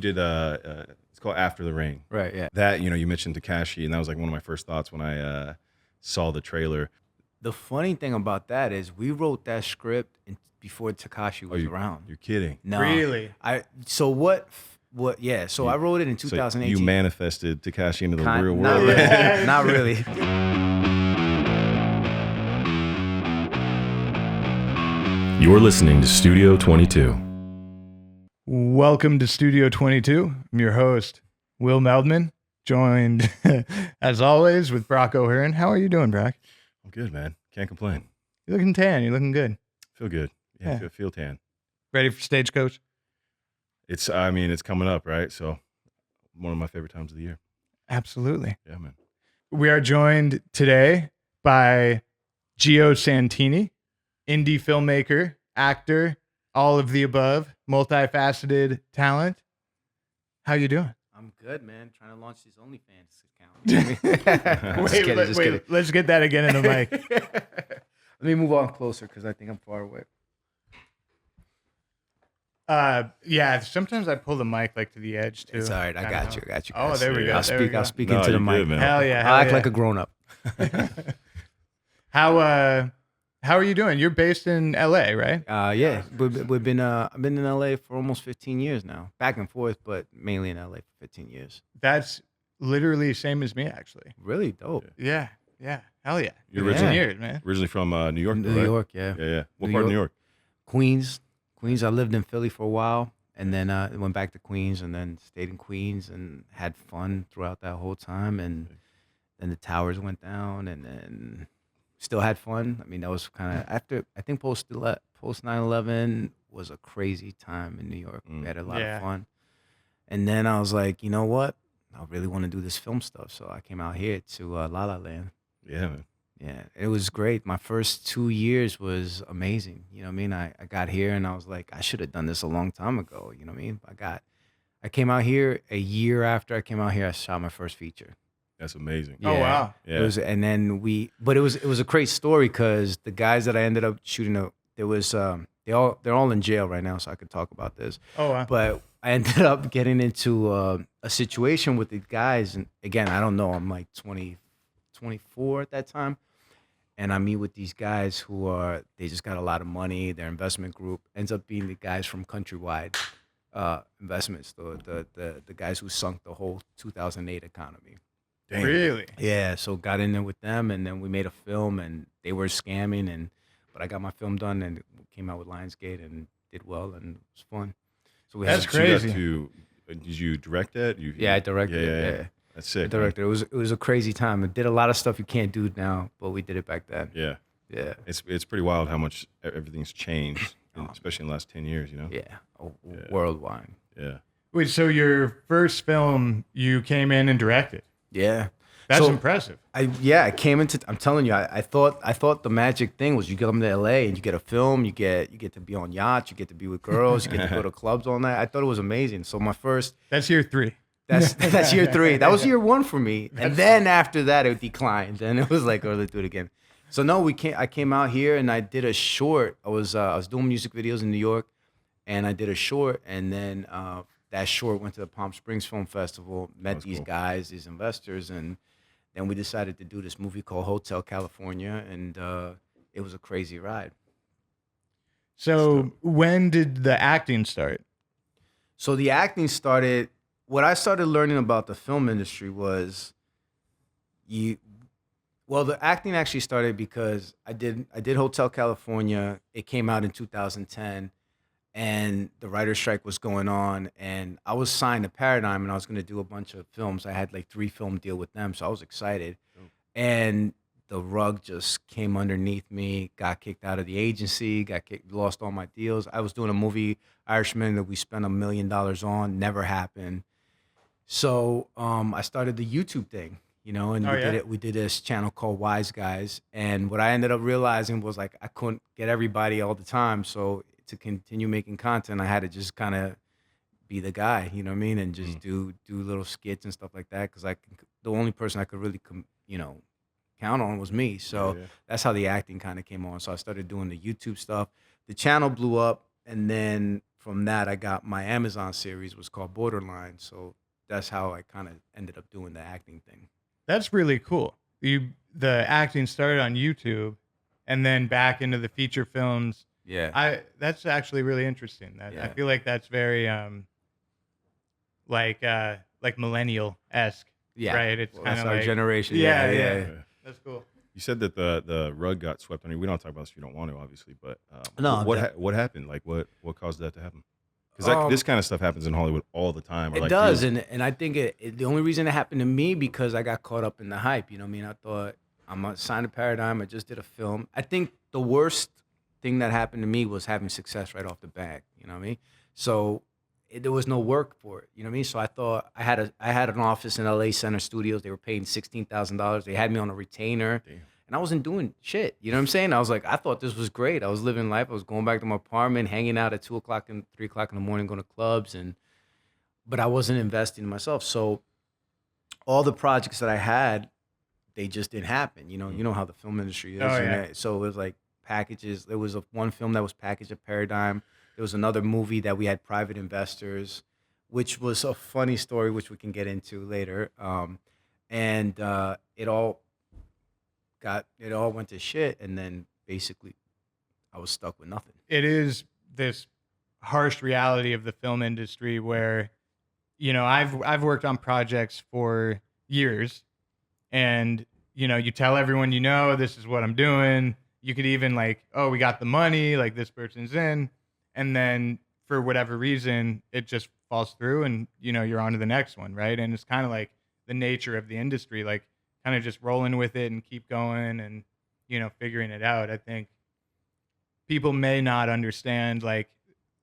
you did it's called After the Rain. Right, yeah. That, you mentioned Tekashi, and that was like one of my first thoughts when I saw the trailer. The funny thing about that is we wrote that script before Tekashi was around. You're kidding. No. Really? So yeah, so I wrote it in 2018. So you manifested Tekashi into the real world. Not really. Not really. You're listening to Studio 22. Welcome to Studio 22. I'm your host, Will Meldman, joined, as always, with Brock O'Hearn. How are you doing, Brock? I'm good, man. Can't complain. You're looking tan. You're looking good. Feel good. Yeah. Feel tan. Ready for Stagecoach? It's coming up, right? So one of my favorite times of the year. Absolutely. Yeah, man. We are joined today by Geo Santini, indie filmmaker, actor, all of the above, multifaceted talent. How you doing? I'm good, man. Trying to launch this OnlyFans account. Wait. Let's get that again in the mic. Let me move on closer because I think I'm far away. Yeah, sometimes I pull the mic like to the edge too. It's all right. I got you. Oh, there we go. I'll speak into the mic. Good, man. Hell yeah. I act like a grown up. How are you doing? You're based in LA, right? Yeah. I've been in LA for almost 15 years now. Back and forth, but mainly in LA for 15 years. That's literally same as me, actually. Really dope. Yeah. Hell yeah. You're 15 years, man. Originally from New York, New right? York, yeah. Yeah. What part of New York? Queens. I lived in Philly for a while, and then went back to Queens, and then stayed in Queens and had fun throughout that whole time. And then the towers went down, and then still had fun. I mean, that was kind of after. I think post 9/11 was a crazy time in New York. We had a lot of fun, and then I was like, you know what? I really want to do this film stuff, so I came out here to La La Land. Yeah, man. Yeah, it was great. My first 2 years was amazing. You know what I mean? I got here and I was like, I should have done this a long time ago. You know what I mean? I came out here a year after I came out here. I shot my first feature. That's amazing. Yeah. Oh wow! Yeah. It was a great story because the guys that I ended up shooting, they're all in jail right now, so I could talk about this. Oh wow! But I ended up getting into a situation with the guys, and again, I don't know. I'm like 24 at that time. And I meet with these guys they just got a lot of money. Their investment group ends up being the guys from Countrywide Investments, the guys who sunk the whole 2008 economy. Damn. Really? Yeah, so got in there with them, and then we made a film, and they were scamming, but I got my film done, and came out with Lionsgate, and did well, and it was fun. So That's crazy. Did you direct that? Yeah, I directed it. Yeah. That's sick. I directed. It was a crazy time. It did a lot of stuff you can't do now, but we did it back then. Yeah. Yeah. It's pretty wild how much everything's changed, especially in the last 10 years, Yeah. Worldwide. Yeah. Wait, so your first film you came in and directed? Yeah. That's So, impressive. I came into. I'm telling you, I thought the magic thing was you come to LA and you get a film, you get to be on yachts, you get to be with girls, you get to go to clubs all night. I thought it was amazing. So my first. That's year 3. That's year 3. That was year 1 for me, and then after that it declined, and it was like, oh, let's do it again. So no, I came out here and I did a short. I was doing music videos in New York, and I did a short, and then that short went to the Palm Springs Film Festival, met these guys, these investors, and then we decided to do this movie called Hotel California, and it was a crazy ride. So when did the acting start? So the acting started. What I started learning about the film industry was the acting actually started because I did Hotel California. It came out in 2010, and the writer's strike was going on, and I was signed to Paradigm, and I was going to do a bunch of films. I had like 3 film deal with them, so I was excited. And the rug just came underneath me, got kicked out of the agency, lost all my deals. I was doing a movie, Irishman, that we spent $1 million on, never happened. So I started the YouTube thing, and we did this channel called Wizeguys. And what I ended up realizing was like I couldn't get everybody all the time. So to continue making content, I had to just kind of be the guy, you know what I mean? And just do little skits and stuff like that. Cause the only person I could really, count on was me. So that's how the acting kind of came on. So I started doing the YouTube stuff. The channel blew up. And then from that, I got my Amazon series was called Borderline. So that's how I kind of ended up doing the acting thing. That's really cool. The acting started on YouTube and then back into the feature films. Yeah. That's actually really interesting. I Yeah. feel like that's very like millennial-esque. Yeah. Right? It's Well, kind that's of our like generation. Yeah. Yeah. That's cool. You said that the rug got swept under you. We don't talk about this if you don't want to, obviously, but No, what happened? Like what caused that to happen? Because this kind of stuff happens in Hollywood all the time. Or It like does, deals- and I think the only reason it happened to me because I got caught up in the hype. You know what I mean? I thought I'm gonna sign a Paradigm. I just did a film. I think the worst thing that happened to me was having success right off the bat. You know what I mean? So there was no work for it. You know what I mean? So I thought I had an office in LA Center Studios. They were paying $16,000. They had me on a retainer. Damn. And I wasn't doing shit. You know what I'm saying? I was like, I thought this was great. I was living life. I was going back to my apartment, hanging out at 2 o'clock and 3 o'clock in the morning, going to clubs, but I wasn't investing in myself. So all the projects that I had, they just didn't happen. You know how the film industry is. Oh, yeah. So it was like packages. There was one film that was packaged at Paradigm. There was another movie that we had private investors, which was a funny story, which we can get into later. And it all went to shit, and then basically I was stuck with nothing. It is this harsh reality of the film industry where, I've worked on projects for years, and you tell everyone this is what I'm doing. You could even like, oh, we got the money, like this person's in, and then for whatever reason it just falls through, and you're on to the next one, right? And it's kind of like the nature of the industry, like kind of just rolling with it and keep going and figuring it out. I think people may not understand like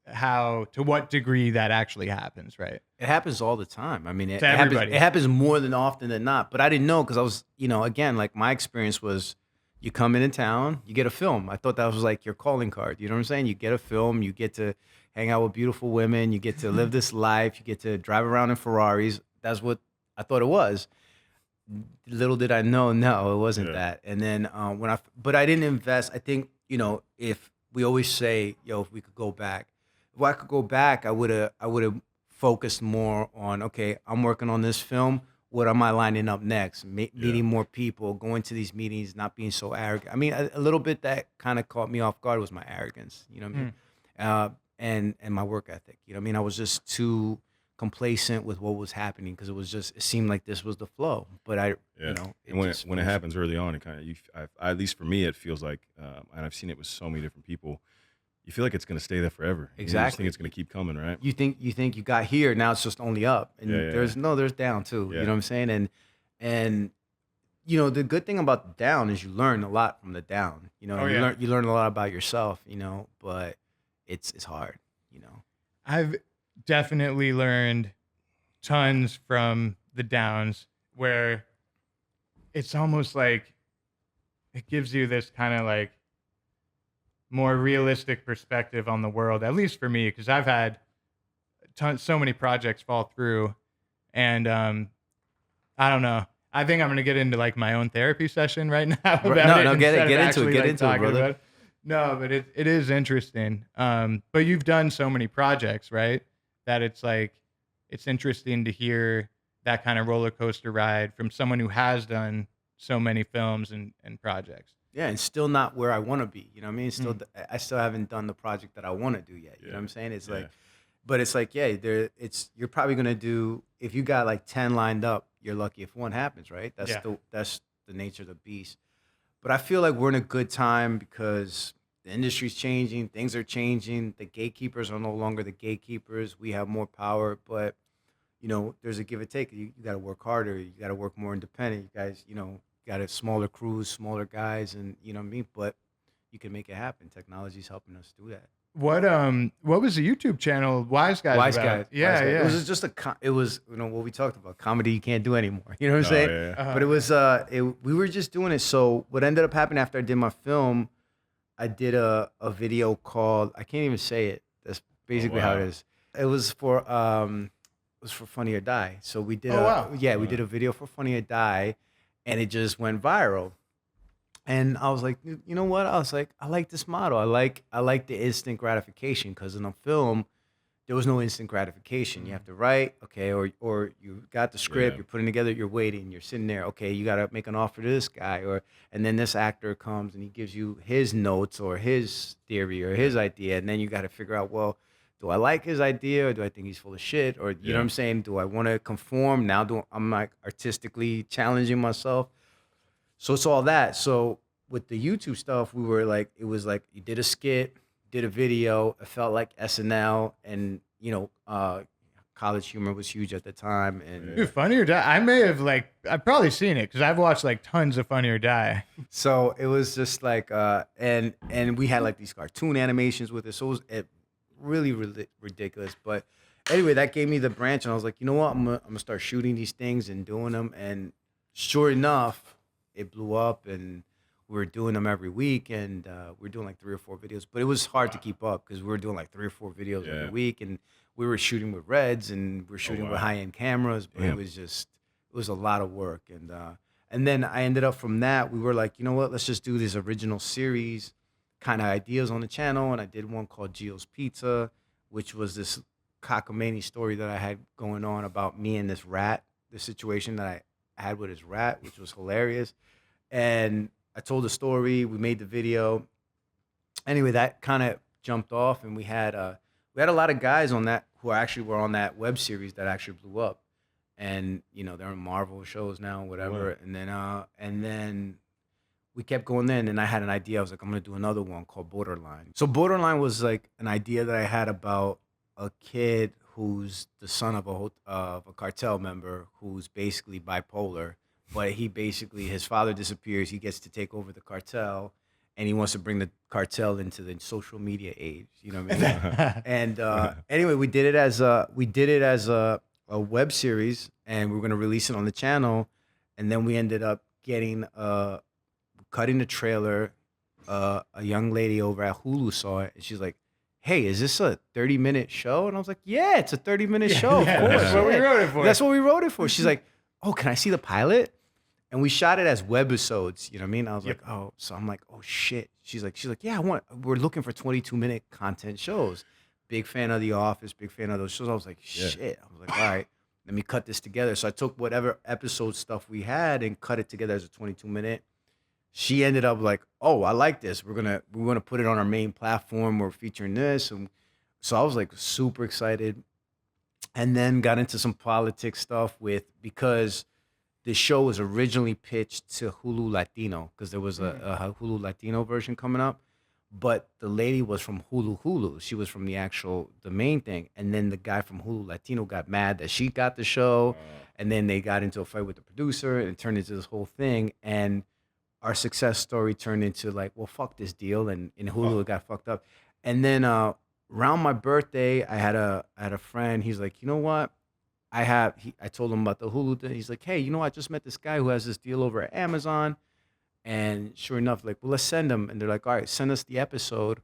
to what degree that actually happens, right? It happens all the time. I mean, To everybody. It happens more than often than not. But I didn't know because I was, again, like my experience was, you come into town, you get a film. I thought that was like your calling card. You know what I'm saying? You get a film, you get to hang out with beautiful women, you get to live this life, you get to drive around in Ferraris. That's what I thought it was. Little did I know, no, it wasn't that. And then but I didn't invest. I think, if we always say, if we could go back, if I could go back, I would have focused more on, okay, I'm working on this film. What am I lining up next? Meeting more people, going to these meetings, not being so arrogant. I mean, a little bit that kind of caught me off guard was my arrogance. You know what I mean? And my work ethic. You know what I mean? I was just too complacent with what was happening because it seemed like this was the flow. But and when it happens early on, it kind of at least for me, it feels like, and I've seen it with so many different people. You feel like it's going to stay there forever. Exactly. You just think it's going to keep coming, right? You think you got here, now it's just only up, and there's down too. Yeah. You know what I'm saying? And the good thing about the down is you learn a lot from the down. You learn a lot about yourself. But it's hard. I've definitely learned tons from the downs where it's almost like it gives you this kind of like more realistic perspective on the world, at least for me, because I've had so many projects fall through, and I don't know. I think I'm gonna get into like my own therapy session right now about it. No, get into actually, it, get like, into it, brother. about it. No, but it is interesting. But you've done so many projects, right? That it's like it's interesting to hear that kind of roller coaster ride from someone who has done so many films and projects. Yeah, and still not where I want to be. You know what I mean? I still haven't done the project that I want to do yet. You know what I'm saying? It's like, but it's like, you're probably gonna do, if you got like 10 lined up, you're lucky if one happens, right? That's the nature of the beast. But I feel like we're in a good time because the industry's changing, things are changing. The gatekeepers are no longer the gatekeepers. We have more power, but there's a give and take. You got to work harder. You got to work more independent. You guys, got a smaller crews, smaller guys, and you know what I mean. But you can make it happen. Technology's helping us do that. What was the YouTube channel Wise Guys? Wise about? Guys. Yeah, Wise Guys. yeah. It was just it was what we talked about. Comedy you can't do anymore. You know what I'm saying? Yeah. Uh-huh. But it was we were just doing it. So what ended up happening after I did my film, I did a video called, I can't even say it. That's basically how it is. It was for Funny or Die. So we did we did a video for Funny or Die, and it just went viral. And I was like, you know what? I was like, I like this model. I like the instant gratification, because in a film, there was no instant gratification. You have to write, okay, or you got the script, Yeah. you're putting together, you're waiting, you're sitting there, okay, you got to make an offer to this guy, and then this actor comes and he gives you his notes or his theory or his idea, and then you got to figure out, well, do I like his idea or do I think he's full of shit? Or you know what I'm saying? Do I want to conform? Now I'm like artistically challenging myself. So it's all that. So with the YouTube stuff, we were like, it was like you did a skit, did a video. It felt like SNL, and college humor was huge at the time. And Dude, Funny or Die. I may have I've probably seen it because I've watched like tons of Funny or Die. so it was just like, and we had like these cartoon animations with it. So it was really ridiculous. But anyway, that gave me the branch, and I was like, you know what? I'm gonna start shooting these things and doing them. And sure enough, it blew up, and we were doing them every week, and we were doing like 3 or 4 videos. But it was hard to keep up because we were doing like 3 or 4 videos every week, and we were shooting with Reds, and we were shooting with high-end cameras. But it was a lot of work, and then I ended up from that. We were like, you know what? Let's just do this original series kind of ideas on the channel, and I did one called Geo's Pizza, which was this cockamamie story that I had going on about me and this rat, the situation that I had with his rat, which was hilarious. And I told the story, we made the video. Anyway, that kind of jumped off, and we had a lot of guys on that who actually were on that web series that actually blew up. And they're in Marvel shows now, whatever. Wow. And then we kept going then, and I had an idea. I was like, I'm gonna do another one called Borderline. So Borderline was like an idea that I had about a kid who's the son of a cartel member who's basically bipolar, but his father disappears. He gets to take over the cartel, and he wants to bring the cartel into the social media age. You know what I mean? And anyway, we did it as a web series, and we were gonna release it on the channel, and then we ended up cutting the trailer. A young lady over at Hulu saw it, and she's like, hey, is this a 30-minute show? And I was like, yeah, it's a 30-minute show, of course. That's what we wrote it for. That's what we wrote it for. She's like, oh, can I see the pilot? And we shot it as webisodes, you know what I mean? I was like, oh, so I'm like, oh shit. She's like, yeah, we're looking for 22-minute content shows. Big fan of The Office, big fan of those shows. I was like, shit. I was like, all right, let me cut this together. So I took whatever episode stuff we had and cut it together as a 22-minute. She ended up like, oh, I like this. We're gonna put it on our main platform. We're featuring this. And so I was like super excited. And then got into some politics stuff because the show was originally pitched to Hulu Latino, because there was a Hulu Latino version coming up. But the lady was from Hulu. She was from the main thing. And then the guy from Hulu Latino got mad that she got the show. And then they got into a fight with the producer, and it turned into this whole thing. And our success story turned into like, well, fuck this deal. And in Hulu, it got fucked up. And then around my birthday, I had a friend. He's like, you know what? I told him about the Hulu thing. He's like, hey, you know, I just met this guy who has this deal over at Amazon. And sure enough, like, well, let's send him. And they're like, all right, send us the episode.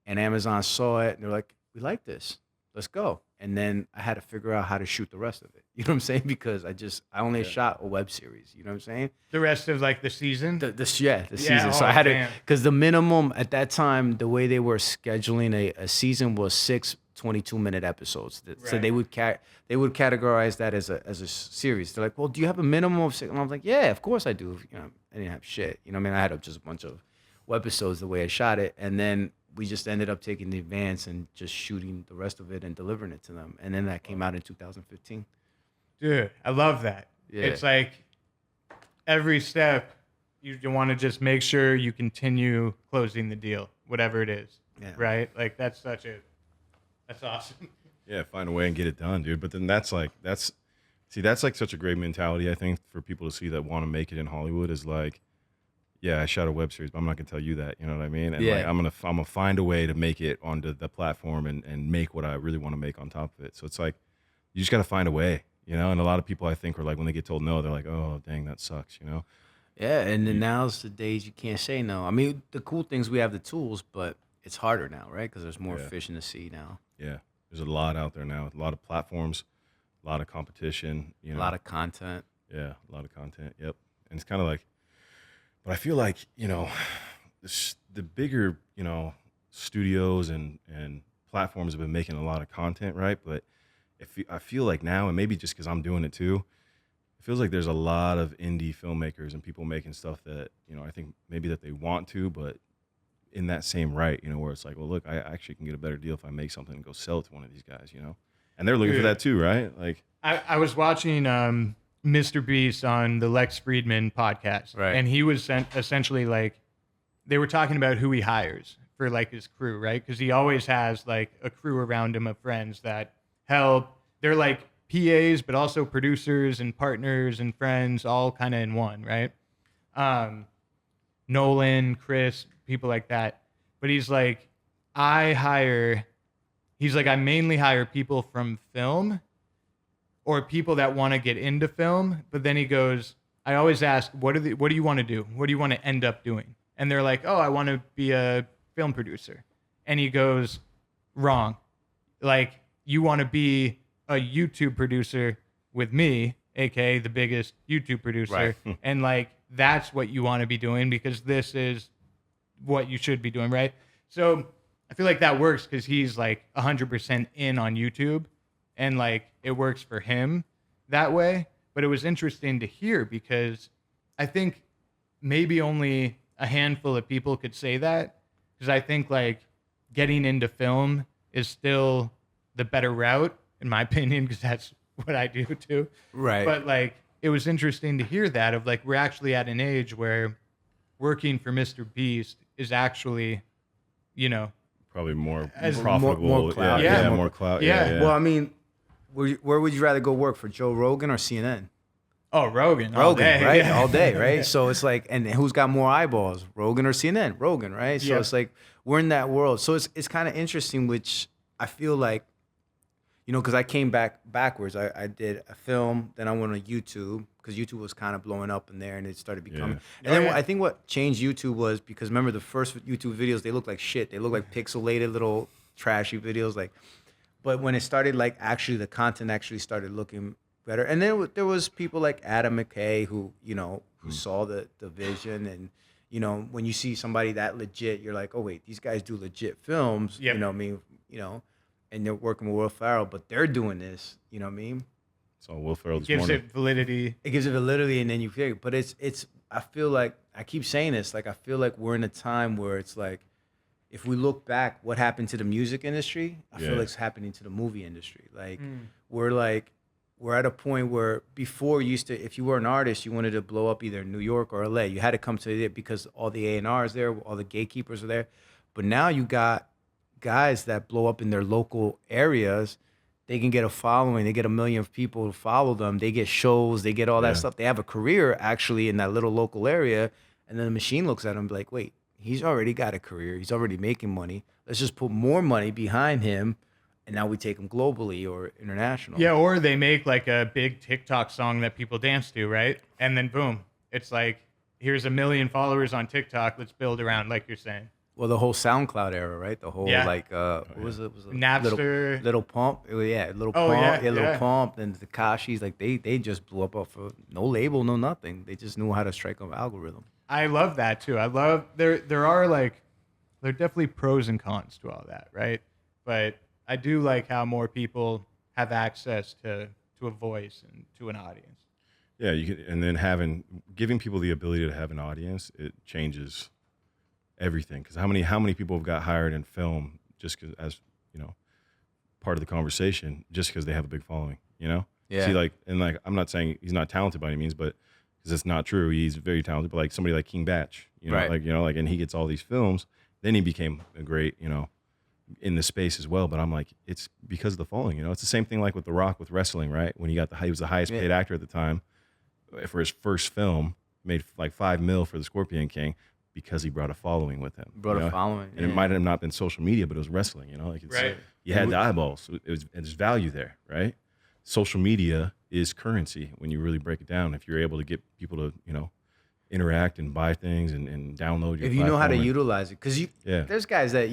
And Amazon saw it, and they're like, we like this. Let's go. And then I had to figure out how to shoot the rest of it. You know what I'm saying? Because I only shot a web series. You know what I'm saying? The rest of like the season? The season. So I had to, because the minimum at that time, the way they were scheduling a season was 6 22-minute episodes. Right. So they would categorize that as a series. They're like, well, do you have a minimum of 6? And I was like, yeah, of course I do. You know, I didn't have shit. You know what I mean? I had just a bunch of webisodes the way I shot it. And then we just ended up taking the advance and just shooting the rest of it and delivering it to them. And then that came out in 2015. Dude, I love that. Yeah. It's like every step, you want to just make sure you continue closing the deal, whatever it is. Yeah. Right? Like that's awesome. Yeah, find a way and get it done, dude. But then that's like such a great mentality, I think, for people to see that want to make it in Hollywood is like, yeah, I shot a web series, but I'm not gonna tell you that. You know what I mean? And like, I'm gonna find a way to make it onto the platform and make what I really want to make on top of it. So it's like you just gotta find a way, you know. And a lot of people, I think, are like, when they get told no, they're like, oh dang, that sucks, you know. Yeah, and then now's the days you can't say no. I mean, the cool things, we have the tools, but it's harder now, right? Because there's more fish in the sea now. Yeah, there's a lot out there now. A lot of platforms, a lot of competition. You know, a lot of content. Yeah, a lot of content. Yep, and it's kind of like. But I feel like, you know, the bigger, you know, studios and platforms have been making a lot of content, right? But I feel like now, and maybe just because I'm doing it too, it feels like there's a lot of indie filmmakers and people making stuff that, you know, I think maybe that they want to, but in that same right, you know, where it's like, well, look, I actually can get a better deal if I make something and go sell it to one of these guys, you know? And they're looking for that too, right? Like, I was watching Mr. Beast on the Lex Friedman podcast, Right. and he was essentially like, they were talking about who he hires for like his crew, right? Because he always has like a crew around him of friends that help. They're like PAs, but also producers and partners and friends, all kind of in one, right? Nolan, Chris, people like that. But he's like, I mainly hire people from film or people that want to get into film. But then he goes, I always ask, what do you want to do? What do you want to end up doing? And they're like, oh, I want to be a film producer. And he goes, wrong. Like, you want to be a YouTube producer with me, aka the biggest YouTube producer. Right. And like, that's what you want to be doing because this is what you should be doing, right? So I feel like that works because he's like 100% in on YouTube and like it works for him that way. But it was interesting to hear because I think maybe only a handful of people could say that because I think like getting into film is still the better route in my opinion because that's what I do too. Right. But like it was interesting to hear that of like we're actually at an age where working for Mr. Beast is actually, you know, probably more As profitable. more clout. Yeah, Yeah. more clout. Yeah. Well, I mean, where would you rather go work for, Joe Rogan or CNN? oh, Rogan. all Rogan, day, right? yeah. All day, right? So it's like, and who's got more eyeballs, Rogan or CNN? Rogan, right? So Yeah. it's like we're in that world. So it's kind of interesting, which I feel like, you know, because I came backwards. I did a film, then I went on YouTube because YouTube was kind of blowing up in there, and it started becoming. Yeah. And then yeah. I think what changed YouTube was because remember the first YouTube videos, they looked like shit. They looked like pixelated little trashy videos, like. But when it started, like actually the content actually started looking better, and then there was people like Adam McKay who, you know, who saw the vision, and you know, when you see somebody that legit, you're like, oh wait, these guys do legit films. Yep. You know what I mean? You know, and they're working with Will Ferrell, but they're doing this. You know what I mean? So Will Ferrell this Gives morning. it validity. It gives it validity, and then you figure. But it's. I feel like I keep saying this. Like I feel like we're in a time where it's like, if we look back, what happened to the music industry? I feel Yeah. like it's happening to the movie industry. Like we're at a point where before you used to, if you were an artist, you wanted to blow up either in New York or LA. You had to come to it because all the A&Rs there, all the gatekeepers are there. But now you got guys that blow up in their local areas. They can get a following. They get 1 million people to follow them. They get shows. They get all that Yeah. stuff. They have a career actually in that little local area. And then the machine looks at them and be like, wait, he's already got a career. He's already making money. Let's just put more money behind him. And now we take him globally or international. Yeah, or they make like a big TikTok song that people dance to, right? And then boom, it's like, here's 1 million followers on TikTok. Let's build around, like you're saying. Well, the whole SoundCloud era, right? The whole Yeah. like, what was it? Napster. Little Pump. Little Oh, Pump. yeah, Little yeah. Pump. And the Takashis, like they just blew up off of no label, no nothing. They just knew how to strike an algorithm. I love that too. I love there are definitely pros and cons to all that, right? But I do like how more people have access to a voice and to an audience. Yeah, you can, and then giving people the ability to have an audience, it changes everything. Because how many people have got hired in film just 'cause, as you know, part of the conversation, just because they have a big following, you know? Yeah. See, I'm not saying he's not talented by any means, but because it's not true, he's very talented. But like somebody like King Batch, you know, Right. and he gets all these films. Then he became a great, in the space as well. But I'm like, it's because of the following, It's the same thing like with The Rock with wrestling, right? When he was the highest paid actor at the time for his first film, made like $5 million for the Scorpion King because he brought a following with him. Brought a following. And it might have not been social media, but it was wrestling, Right. You had the eyeballs. So there's value there, right? Social media is currency when you really break it down. If you're able to get people to, interact and buy things and download your If you know how to platform and- utilize it, because Yeah. there's guys that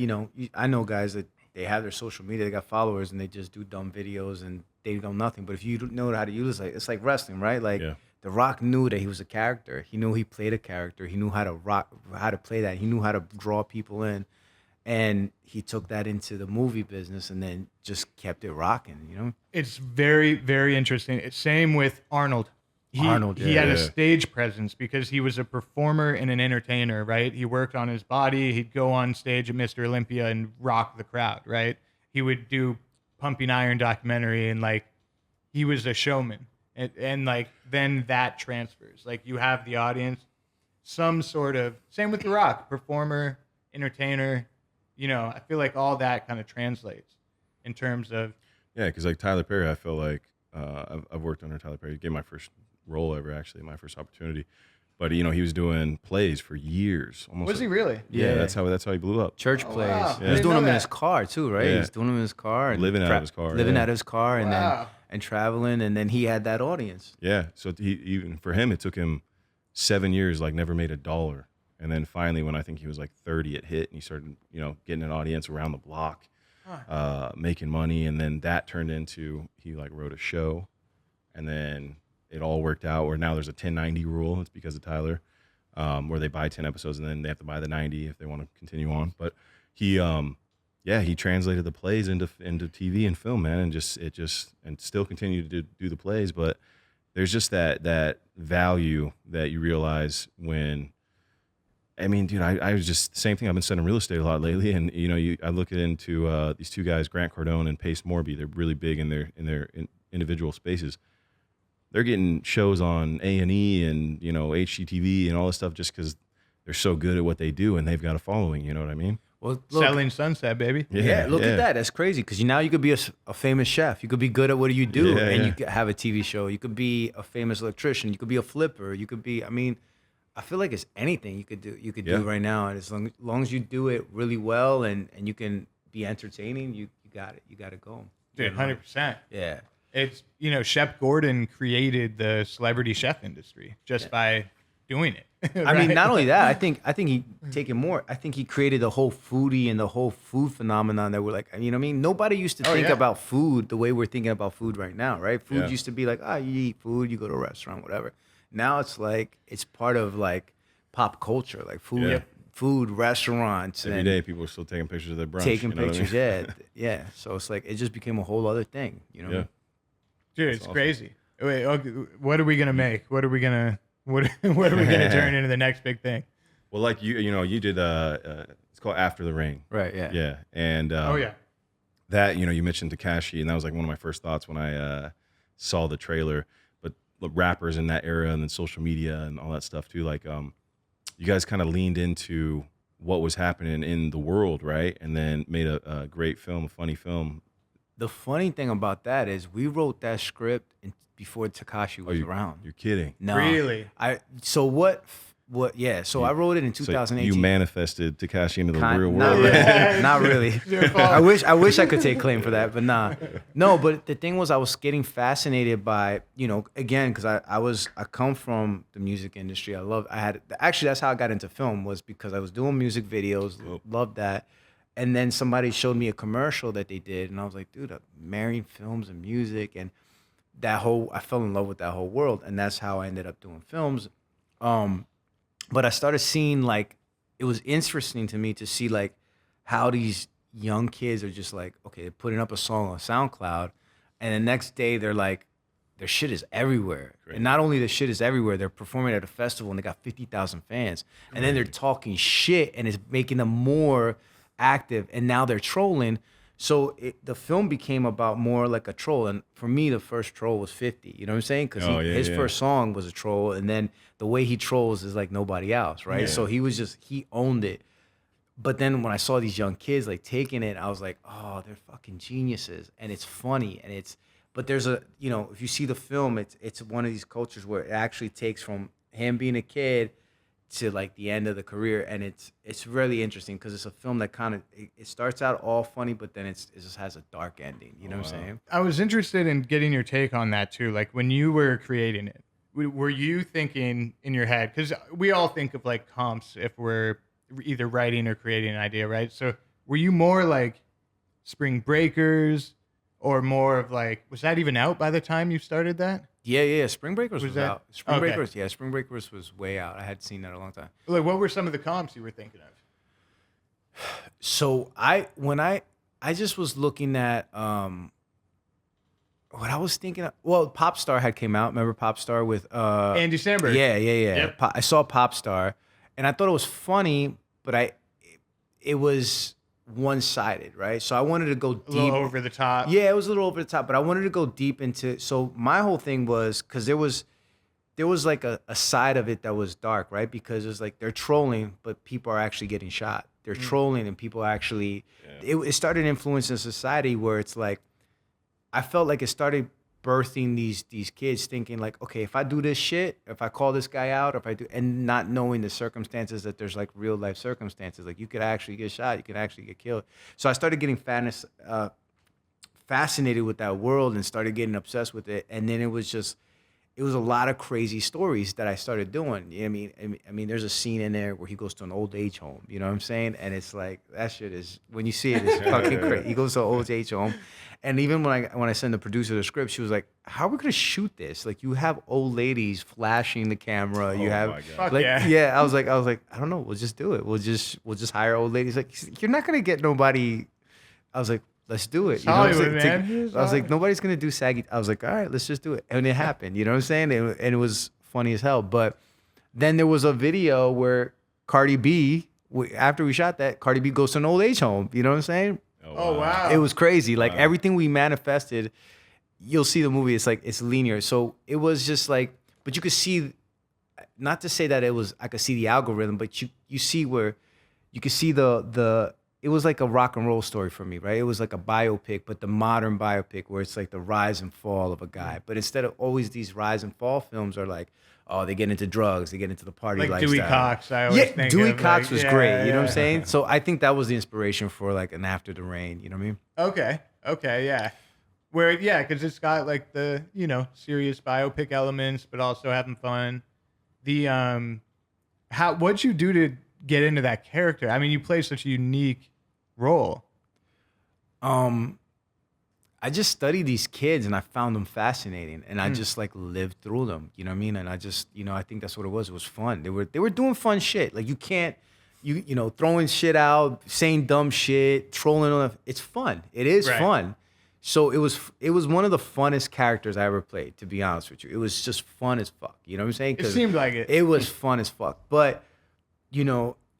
I know guys that they have their social media, they got followers, and they just do dumb videos and they know nothing. But if you don't know how to utilize it, it's like wrestling, right? Like Yeah. The Rock knew that he was a character. He knew he played a character. He knew how to play that. He knew how to draw people in, And he took that into the movie business and then just kept it rocking, you know? It's very, very interesting. Same with Arnold. He had a stage presence because he was a performer and an entertainer, right? He worked on his body. He'd go on stage at Mr. Olympia and rock the crowd, right? He would do Pumping Iron documentary, and like he was a showman. And like then that transfers. Like you have the audience, some sort of, same with The Rock, performer, entertainer. You know, I feel like all that kind of translates in terms of. Yeah, because like Tyler Perry, I feel like I've worked under Tyler Perry. He gave my first role ever, actually, my first opportunity. But you know, he was doing plays for years. Almost. Was he really? Yeah, that's how he blew up. Church plays. Wow. He was doing them in his car too, right? Yeah. He was doing them in his car and Living out of his car. living yeah. out of his car, and then and traveling, and then he had that audience. Yeah, so even for him, it took him 7 years, like never made $1. And then finally, when I think he was like 30, it hit, and he started, you know, getting an audience around the block, making money. And then that turned into, he like wrote a show, and then it all worked out where now there's a 1090 rule. It's because of Tyler, where they buy 10 episodes and then they have to buy the 90 if they want to continue on. But he translated the plays into TV and film, man, and and still continue to do the plays. But there's just that value that you realize when. I mean, dude, I was just same thing. I've been studying real estate a lot lately, and you know, I look into these two guys, Grant Cardone and Pace Morby. They're really big in their individual spaces. They're getting shows on A&E and you know HGTV and all this stuff just because they're so good at what they do, and they've got a following. You know what I mean? Well, look, Selling Sunset, baby. yeah, look at that. That's crazy because now you could be a famous chef. You could be good at what you do, and you could have a TV show. You could be a famous electrician. You could be a flipper. You could be. I mean, I feel like it's anything you could do. You could do right now, and as long as you do it really well, and you can be entertaining, you got it. You got to go. Dude, 100%. Yeah. It's, you know, Shep Gordon created the celebrity chef industry just by doing it. Right? I mean, not only that, I think he taken more. I think he created the whole foodie and the whole food phenomenon that we're like, you know what I mean? Nobody used to think about food the way we're thinking about food right now, right? Food used to be like, you eat food, you go to a restaurant, whatever. Now it's like, it's part of like pop culture, like food, food, restaurants. Every day people are still taking pictures of their brunch. Taking pictures, yeah. So it's like, it just became a whole other thing, you know? Yeah. Dude, it's awesome. Crazy. Wait, okay, what are we gonna make? What are we gonna turn into the next big thing? Well, like you did it's called After the Rain. Right, yeah. Yeah. And that, you know, you mentioned Tekashi, and that was like one of my first thoughts when I saw the trailer. But rappers in that era and then social media and all that stuff too, like you guys kind of leaned into what was happening in the world, right? And then made a great film, a funny film. The funny thing about that is we wrote that script before Tekashi was around. You're kidding. No. Really? So I wrote it in 2018. You manifested Tekashi into the real world. Not really. I wish I could take claim for that, but nah. No, but the thing was I was getting fascinated by, you know, again, because I come from the music industry. Actually that's how I got into film, was because I was doing music videos, loved that. And then somebody showed me a commercial that they did, and I was like, dude, I'm marrying films and music, and I fell in love with that whole world, and that's how I ended up doing films. But I started seeing, like, it was interesting to me to see, like, how these young kids are just like, okay, they're putting up a song on SoundCloud, and the next day they're like, their shit is everywhere. Great. And not only the shit is everywhere, they're performing at a festival and they got 50,000 fans, and then they're talking shit, and it's making them more active, and now they're trolling. So the film became about more like a troll, and for me the first troll was 50, you know what I'm saying? Because his first song was a troll, and then the way he trolls is like nobody else, right? So he owned it. But then when I saw these young kids like taking it, I was like, oh, they're fucking geniuses, and it's funny, and but there's a, you know, if you see the film, it's one of these cultures where it actually takes from him being a kid to like the end of the career, and it's really interesting because it's a film that kind of it starts out all funny, but then it just has a dark ending. You know what I'm saying? I was interested in getting your take on that too. Like when you were creating it, were you thinking in your head? Because we all think of like comps if we're either writing or creating an idea, right? So were you more like Spring Breakers, or more of like, was that even out by the time you started that? Yeah. Spring Breakers was out. Spring Okay. Breakers was way out. I had seen that a long time. Like, what were some of the comps you were thinking of? So I just was looking at what I was thinking of, well, Popstar had came out. Remember Popstar with Andy Samberg. Yeah. Yep. I saw Popstar and I thought it was funny, but it was one-sided, right? So I wanted to go deep. A little over the top. Yeah, it was a little over the top, but I wanted to go deep into. So my whole thing was because there was like a side of it that was dark, right? Because it was like they're trolling, but people are actually getting shot. They're trolling, and people actually. Yeah. It started influencing society where it's like, I felt like it started birthing these kids thinking like, okay, if I do this shit, if I call this guy out, if I do, and not knowing the circumstances that there's like real life circumstances, like you could actually get shot, you could actually get killed. So I started getting fascinated with that world and started getting obsessed with it. And then it was a lot of crazy stories that I started doing. You know what I mean, there's a scene in there where he goes to an old age home. You know what I'm saying? And it's like that shit is, when you see it, it's fucking crazy. He goes to an old age home, and even when I sent the producer the script, she was like, "How are we gonna shoot this? Like, you have old ladies flashing the camera. You have like, yeah." I was like, I don't know. We'll just do it. We'll just hire old ladies. Like, you're not gonna get nobody. I was like, let's do it. You know what I'm saying? I was like, nobody's gonna do saggy. I was like, all right, let's just do it. And it happened. You know what I'm saying? And it was funny as hell. But then there was a video where Cardi B, after we shot that, Cardi B goes to an old age home. You know what I'm saying? Oh wow. It was crazy. Like everything we manifested, you'll see the movie. It's like it's linear. So it was just like, but you could see, not to say that I could see the algorithm, but you see where you could see the. It was like a rock and roll story for me, right? It was like a biopic, but the modern biopic where it's like the rise and fall of a guy. But instead of always these rise and fall films are like, oh, they get into drugs, they get into the party lifestyle. Dewey Cox, I always think Dewey of, Cox like, was great. You know what I'm saying? So I think that was the inspiration for like an After the Rain. You know what I mean? Okay, yeah. Where because it's got like the serious biopic elements, but also having fun. The what'd you do to get into that character? I mean, you play such a unique role. I just studied these kids and I found them fascinating, and I just like lived through them. You know what I mean? And I just, I think that's what it was. It was fun. They were doing fun shit. Like you can't, throwing shit out, saying dumb shit, trolling on. It's fun. It is fun. So it was one of the funnest characters I ever played. To be honest with you, it was just fun as fuck. You know what I'm saying? It seemed like it. It was fun as fuck. But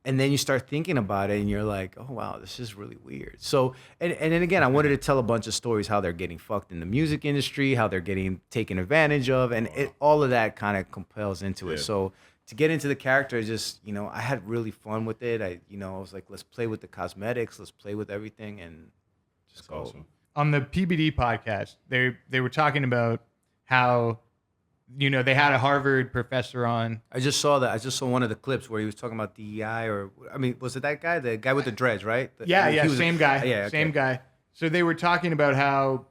and then you start thinking about it, and you're like, oh wow, this is really weird. So, and then again, I wanted to tell a bunch of stories how they're getting fucked in the music industry, how they're getting taken advantage of, and all of that kind of compels into it. So to get into the character, just I had really fun with it. I was like, let's play with the cosmetics, let's play with everything, and just go. Awesome. On the PBD podcast, they were talking about how they had a Harvard professor on. I just saw that. I just saw one of the clips where he was talking about DEI, was it that guy? The guy with the dreads, right? Same guy. Yeah, okay. Same guy. So they were talking about how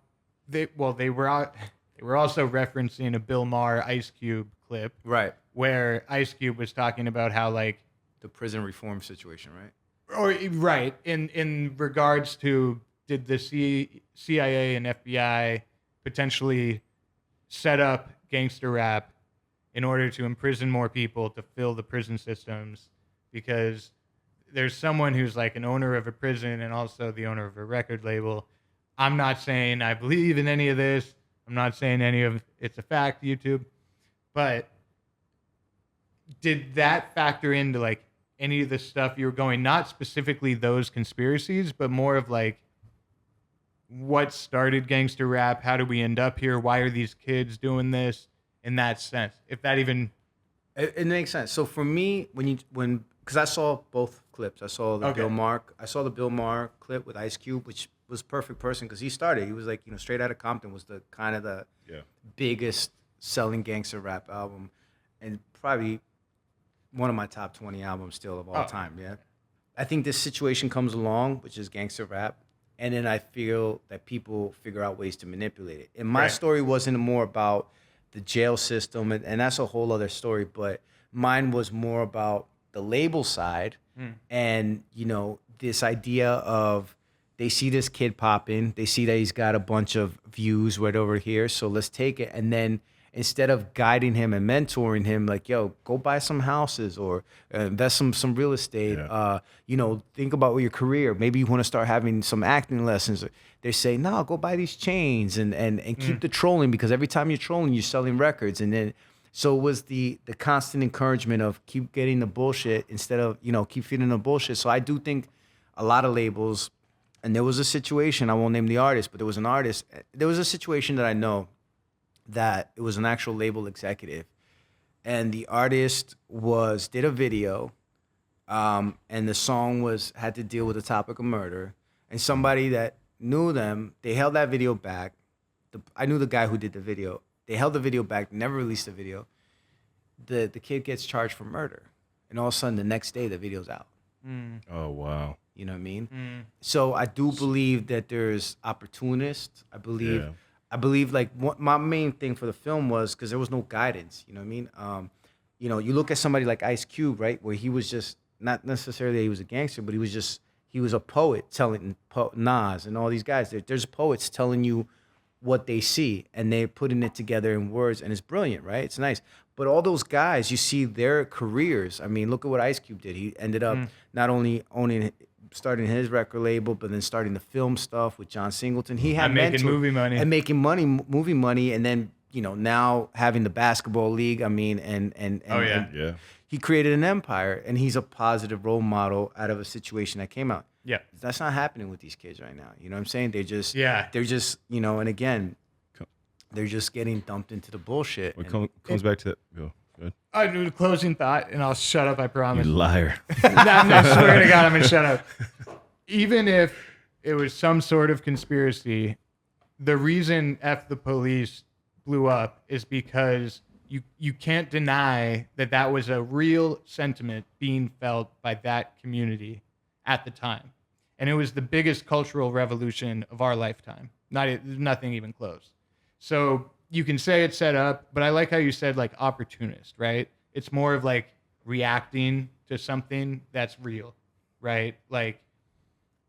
they were also referencing a Bill Maher Ice Cube clip. Right. Where Ice Cube was talking about how like the prison reform situation, right? Or right, in regards to, did the CIA and FBI potentially set up Gangster Rap in order to imprison more people to fill the prison systems, because there's someone who's like an owner of a prison and also the owner of a record label. I'm not saying I believe in any of this. I'm not saying any of it's a fact, YouTube. But did that factor into like any of the stuff you were going, not specifically those conspiracies, but more of like what started Gangster Rap? How did we end up here? Why are these kids doing this? In that sense, if that even... It makes sense. So for me, because I saw both clips. I saw the Bill Maher clip with Ice Cube, which was perfect person because he started. He was like, Straight Outta Compton was the kind of the biggest selling Gangster Rap album, and probably one of my top 20 albums still of all time. Yeah, I think this situation comes along, which is Gangster Rap. And then I feel that people figure out ways to manipulate it. And my story wasn't more about the jail system, and that's a whole other story, but mine was more about the label side and, this idea of they see this kid popping, they see that he's got a bunch of views right over here, so let's take it. And then instead of guiding him and mentoring him, like, yo, go buy some houses or invest some real estate. You know, think about your career. Maybe you want to start having some acting lessons. They say, no, go buy these chains and keep the trolling, because every time you're trolling, you're selling records. And then, so it was the constant encouragement of keep getting the bullshit instead of, you know, keep feeding the bullshit. So I do think a lot of labels, and there was a situation, I won't name the artist, but there was an artist, there was a situation that I know that it was an actual label executive, and the artist did a video, and the song had to deal with the topic of murder, and somebody that knew them, they held that video back. I knew the guy who did the video. They held the video back, never released the video. The kid gets charged for murder, and all of a sudden the next day the video's out. Oh wow. You know what I mean? So I do believe that there's opportunists. I believe like my main thing for the film was because there was no guidance. You know what I mean? You know, you look at somebody like Ice Cube, right, where he was just not necessarily that he was a gangster, but he was a poet telling Nas and all these guys. There's poets telling you what they see, and they're putting it together in words, and it's brilliant, right? It's nice. But all those guys, you see their careers. I mean, look at what Ice Cube did. He ended up not only starting his record label, but then starting the film stuff with John Singleton. He had making movie money. And making movie money, and then, you know, now having the basketball league. I mean, and he created an empire, and he's a positive role model out of a situation that came out. Yeah. That's not happening with these kids right now. You know what I'm saying? They're just, you know, and again, they're just getting dumped into the bullshit. It comes back to that. Go ahead. I do the closing thought, and I'll shut up, I promise. You liar. I swear to God, I'm going to shut up. Even if it was some sort of conspiracy, the reason F the Police blew up is because you can't deny that was a real sentiment being felt by that community at the time. And it was the biggest cultural revolution of our lifetime. Nothing even close. So you can say it's set up, but I like how you said like opportunist, right? It's more of like reacting to something that's real, right? Like,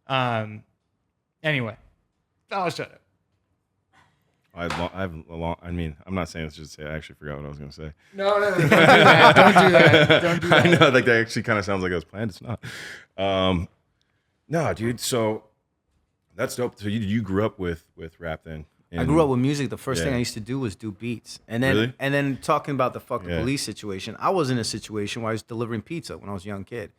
anyway, I'll shut up. I mean, I'm not saying this just to say I actually forgot what I was going to say. No, don't do that. Don't do that. I know, like that actually kind of sounds like it was planned. It's not. No, dude. So that's dope. So you grew up with rap then? I grew up with music. The first thing I used to do was do beats. And then Really? and then talking about the fuck the police situation, I was in a situation where I was delivering pizza when I was a young kid.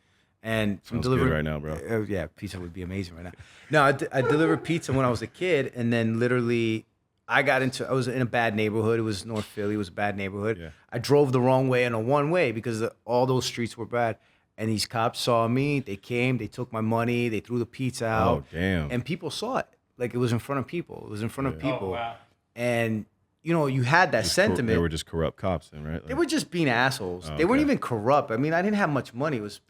And Sounds good right now, bro. Yeah, pizza would be amazing right now. No, I delivered pizza when I was a kid, and then literally I was in a bad neighborhood. It was North Philly. It was a bad neighborhood. Yeah. I drove the wrong way in a one-way because all those streets were bad. And these cops saw me. They came. They took my money. They threw the pizza out. Oh, damn. And people saw it. Like, it was in front of people. It was in front of people. Oh, wow. And, you know, you had that sentiment. They were just corrupt cops then, right? Like, they were just being assholes. Oh, they weren't okay. even corrupt. I mean, I didn't have much money. It was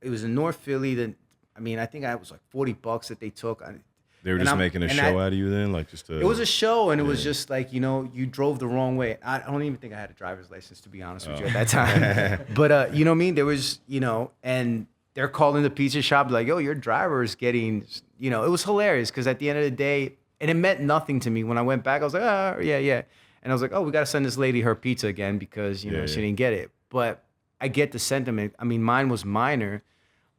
in North Philly. That, I mean, I think I was like $40 that they took. They were just making a show out of you then? Like just it was a show, and it was just like, you know, you drove the wrong way. I don't even think I had a driver's license, to be honest with you, at that time. But, you know what I mean? There was, you know, and they're calling the pizza shop like, yo, your driver is getting, you know, it was hilarious because at the end of the day, and it meant nothing to me. When I went back, I was like, oh, yeah. And I was like, oh, we got to send this lady her pizza again because, you know, she didn't get it. But I get the sentiment. I mean, mine was minor,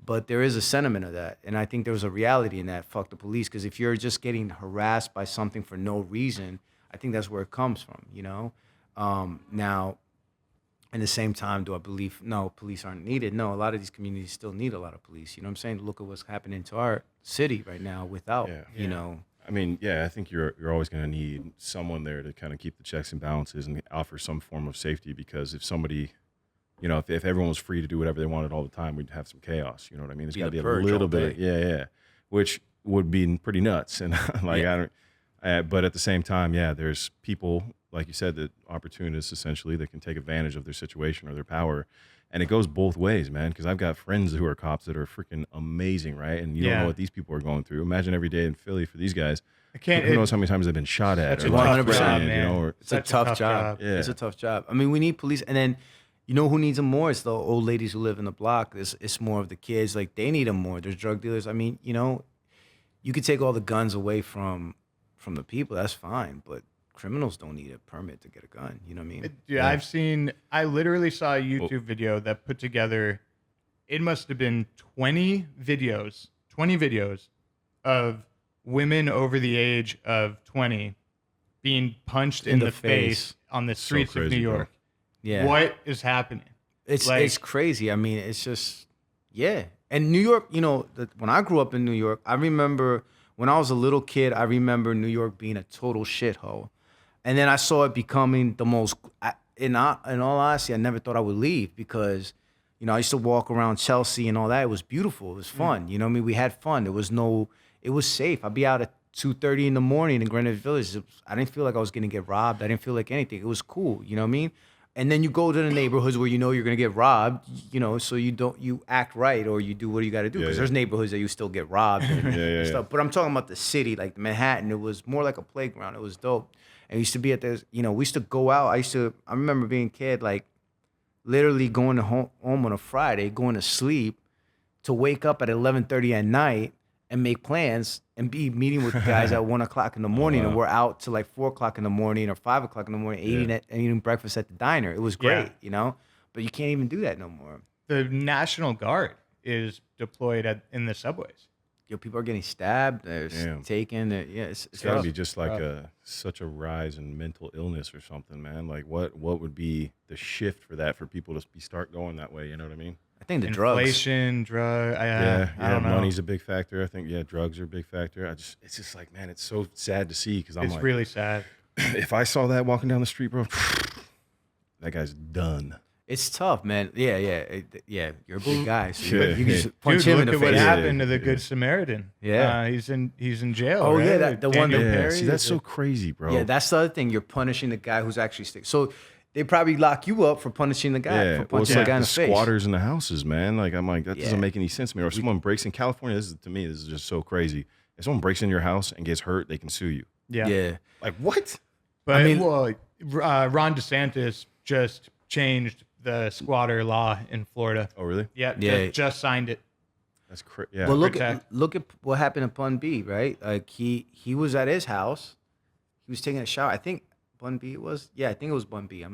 but there is a sentiment of that. And I think there was a reality in that, fuck the police. Because if you're just getting harassed by something for no reason, I think that's where it comes from, you know? Now, at the same time, do I believe, no, police aren't needed? No, a lot of these communities still need a lot of police. You know what I'm saying? Look at what's happening to our city right now without, you know. I mean, yeah, I think you're always going to need someone there to kind of keep the checks and balances and offer some form of safety, because if somebody, you know, if everyone was free to do whatever they wanted all the time, we'd have some chaos. You know what I mean? There's got to be a little bit, which would be pretty nuts. And like, but at the same time, there's people, like you said, that opportunists essentially that can take advantage of their situation or their power. And it goes both ways, man, because I've got friends who are cops that are freaking amazing, right? And you don't know what these people are going through. Imagine every day in Philly for these guys. Who knows how many times they've been shot at? Or 100%, man. You know, or, it's a tough job. Yeah. It's a tough job. I mean, we need police. And then, you know who needs them more? It's the old ladies who live in the block. It's more of the kids. Like, they need them more. There's drug dealers. I mean, you know, you could take all the guns away from the people. That's fine. But criminals don't need a permit to get a gun. You know what I mean? Yeah, I literally saw a YouTube video that put together, it must have been 20 videos of women over the age of 20 being punched in the face on the streets of New York. Bro. Yeah. What is happening? It's crazy. I mean, it's just, yeah. And New York, you know, when I grew up in New York, I remember when I was a little kid, I remember New York being a total shithole. And then I saw it becoming the most, in all honesty, I never thought I would leave because, you know, I used to walk around Chelsea and all that. It was beautiful. It was fun. You know what I mean? We had fun. It was safe. I'd be out at 2:30 in the morning in Greenwich Village. I didn't feel like I was going to get robbed. I didn't feel like anything. It was cool. You know what I mean? And then you go to the neighborhoods where you know you're going to get robbed, you know, so you act right or you do what you got to do. Because there's neighborhoods that you still get robbed and stuff. But I'm talking about the city, like Manhattan. It was more like a playground. It was dope. And we used to be at this, you know, we used to go out. I remember being a kid, like literally going to home on a Friday, going to sleep to wake up at 11:30 at night and make plans and be meeting with guys at 1 o'clock in the morning. And we're out till like 4 o'clock in the morning or 5 o'clock in the morning eating breakfast at the diner. It was great, you know, but you can't even do that no more. The National Guard is deployed in the subways. Yo, people are getting stabbed. They're taken. It's got to be just like such a rise in mental illness or something, man. Like what would be the shift for that for people to start going that way? You know what I mean? I think the inflation, drugs. I don't know. Money's a big factor. I think drugs are a big factor. It's just like, man, it's so sad to see because it's really sad. If I saw that walking down the street, bro, that guy's done. It's tough, man. Yeah. You're a big guy, so you can just punch him in the face. Look at what happened to the Good Samaritan. Yeah, he's in jail. Oh right? yeah, the one. See, that's so crazy, bro. Yeah, that's the other thing. You're punishing the guy who's actually sick. So they probably lock you up for punishing the guy. For punching the guy in the face. Squatters in the houses, man. Like I'm like that doesn't make any sense to me. Or if someone breaks in California, this is just so crazy. If someone breaks in your house and gets hurt, they can sue you. Yeah. Like what? But I mean, Ron DeSantis just changed the squatter law in Florida. Oh, really? Yeah. Just signed it. That's crazy. Yeah. Well, look at what happened to Bun B, right? Like he was at his house. He was taking a shower. I think Bun B was. Yeah, I think it was Bun B.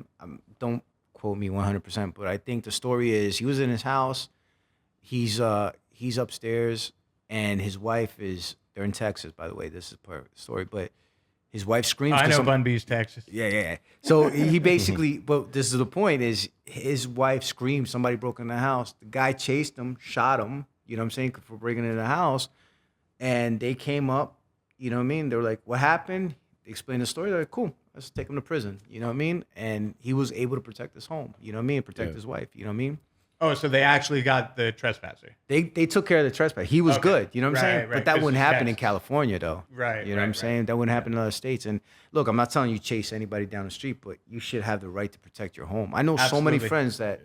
Don't quote me 100%, but I think the story is he was in his house. He's upstairs, and his wife is. They're in Texas, by the way. This is part of the story, but. His wife screams. I know Bun B's Texas. Yeah. So he basically, but this is the point: is his wife screamed. Somebody broke in the house. The guy chased him, shot him. You know what I'm saying, for breaking into the house. And they came up. You know what I mean? They were like, "What happened?" They explained the story. They're like, "Cool, let's take him to prison." You know what I mean? And he was able to protect his home. You know what I mean? Protect his wife. You know what I mean? Oh, so they actually got the trespasser. They took care of the trespasser. He was good. You know what I'm saying? Right. But that wouldn't happen in California, though. Right. You know what I'm saying? That wouldn't happen in other states. And look, I'm not telling you chase anybody down the street, but you should have the right to protect your home. I know so many friends that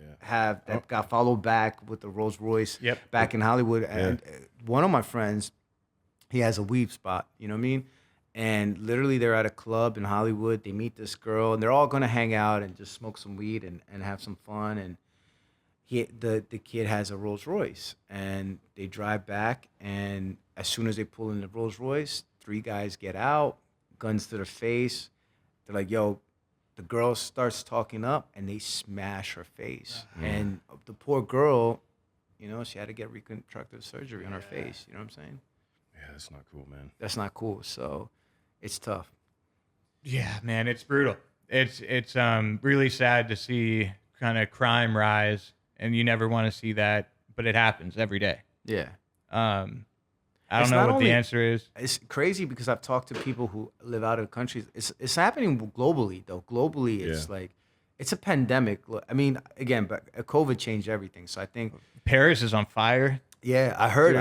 got followed back with the Rolls Royce back in Hollywood. And one of my friends, he has a weave spot. You know what I mean? And literally, they're at a club in Hollywood. They meet this girl, and they're all gonna hang out and just smoke some weed and have some fun. And the kid has a Rolls Royce, and they drive back, and as soon as they pull in the Rolls Royce, 3 guys get out, guns to their face. They're like, "Yo," the girl starts talking up, and they smash her face. And the poor girl, you know, she had to get reconstructive surgery on her face. You know what I'm saying? Yeah, that's not cool, man. That's not cool. So it's tough. Yeah, man, it's brutal. It's really sad to see kind of crime rise. And you never want to see that, but it happens every day. Yeah. I don't know what the answer is. It's crazy because I've talked to people who live out of countries. It's happening globally, though. Globally, it's like, it's a pandemic. I mean, again, but COVID changed everything. So I think Paris is on fire. Yeah, I heard.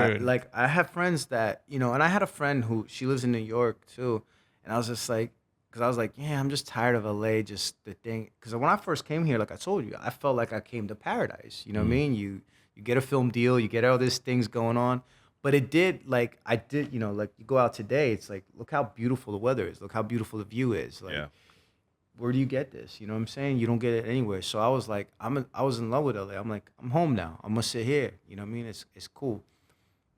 I have friends that, you know, and I had a friend who, she lives in New York too. And I was just like, because I was like, yeah, I'm just tired of LA, just the thing. Because when I first came here, like I told you, I felt like I came to paradise. You know what I mean? You get a film deal, you get all these things going on. But it did, like, you know, like you go out today, it's like, look how beautiful the weather is. Look how beautiful the view is. Like, where do you get this? You know what I'm saying? You don't get it anywhere. So I was like, I was in love with LA. I'm like, I'm home now. I'm going to sit here. You know what I mean? It's cool.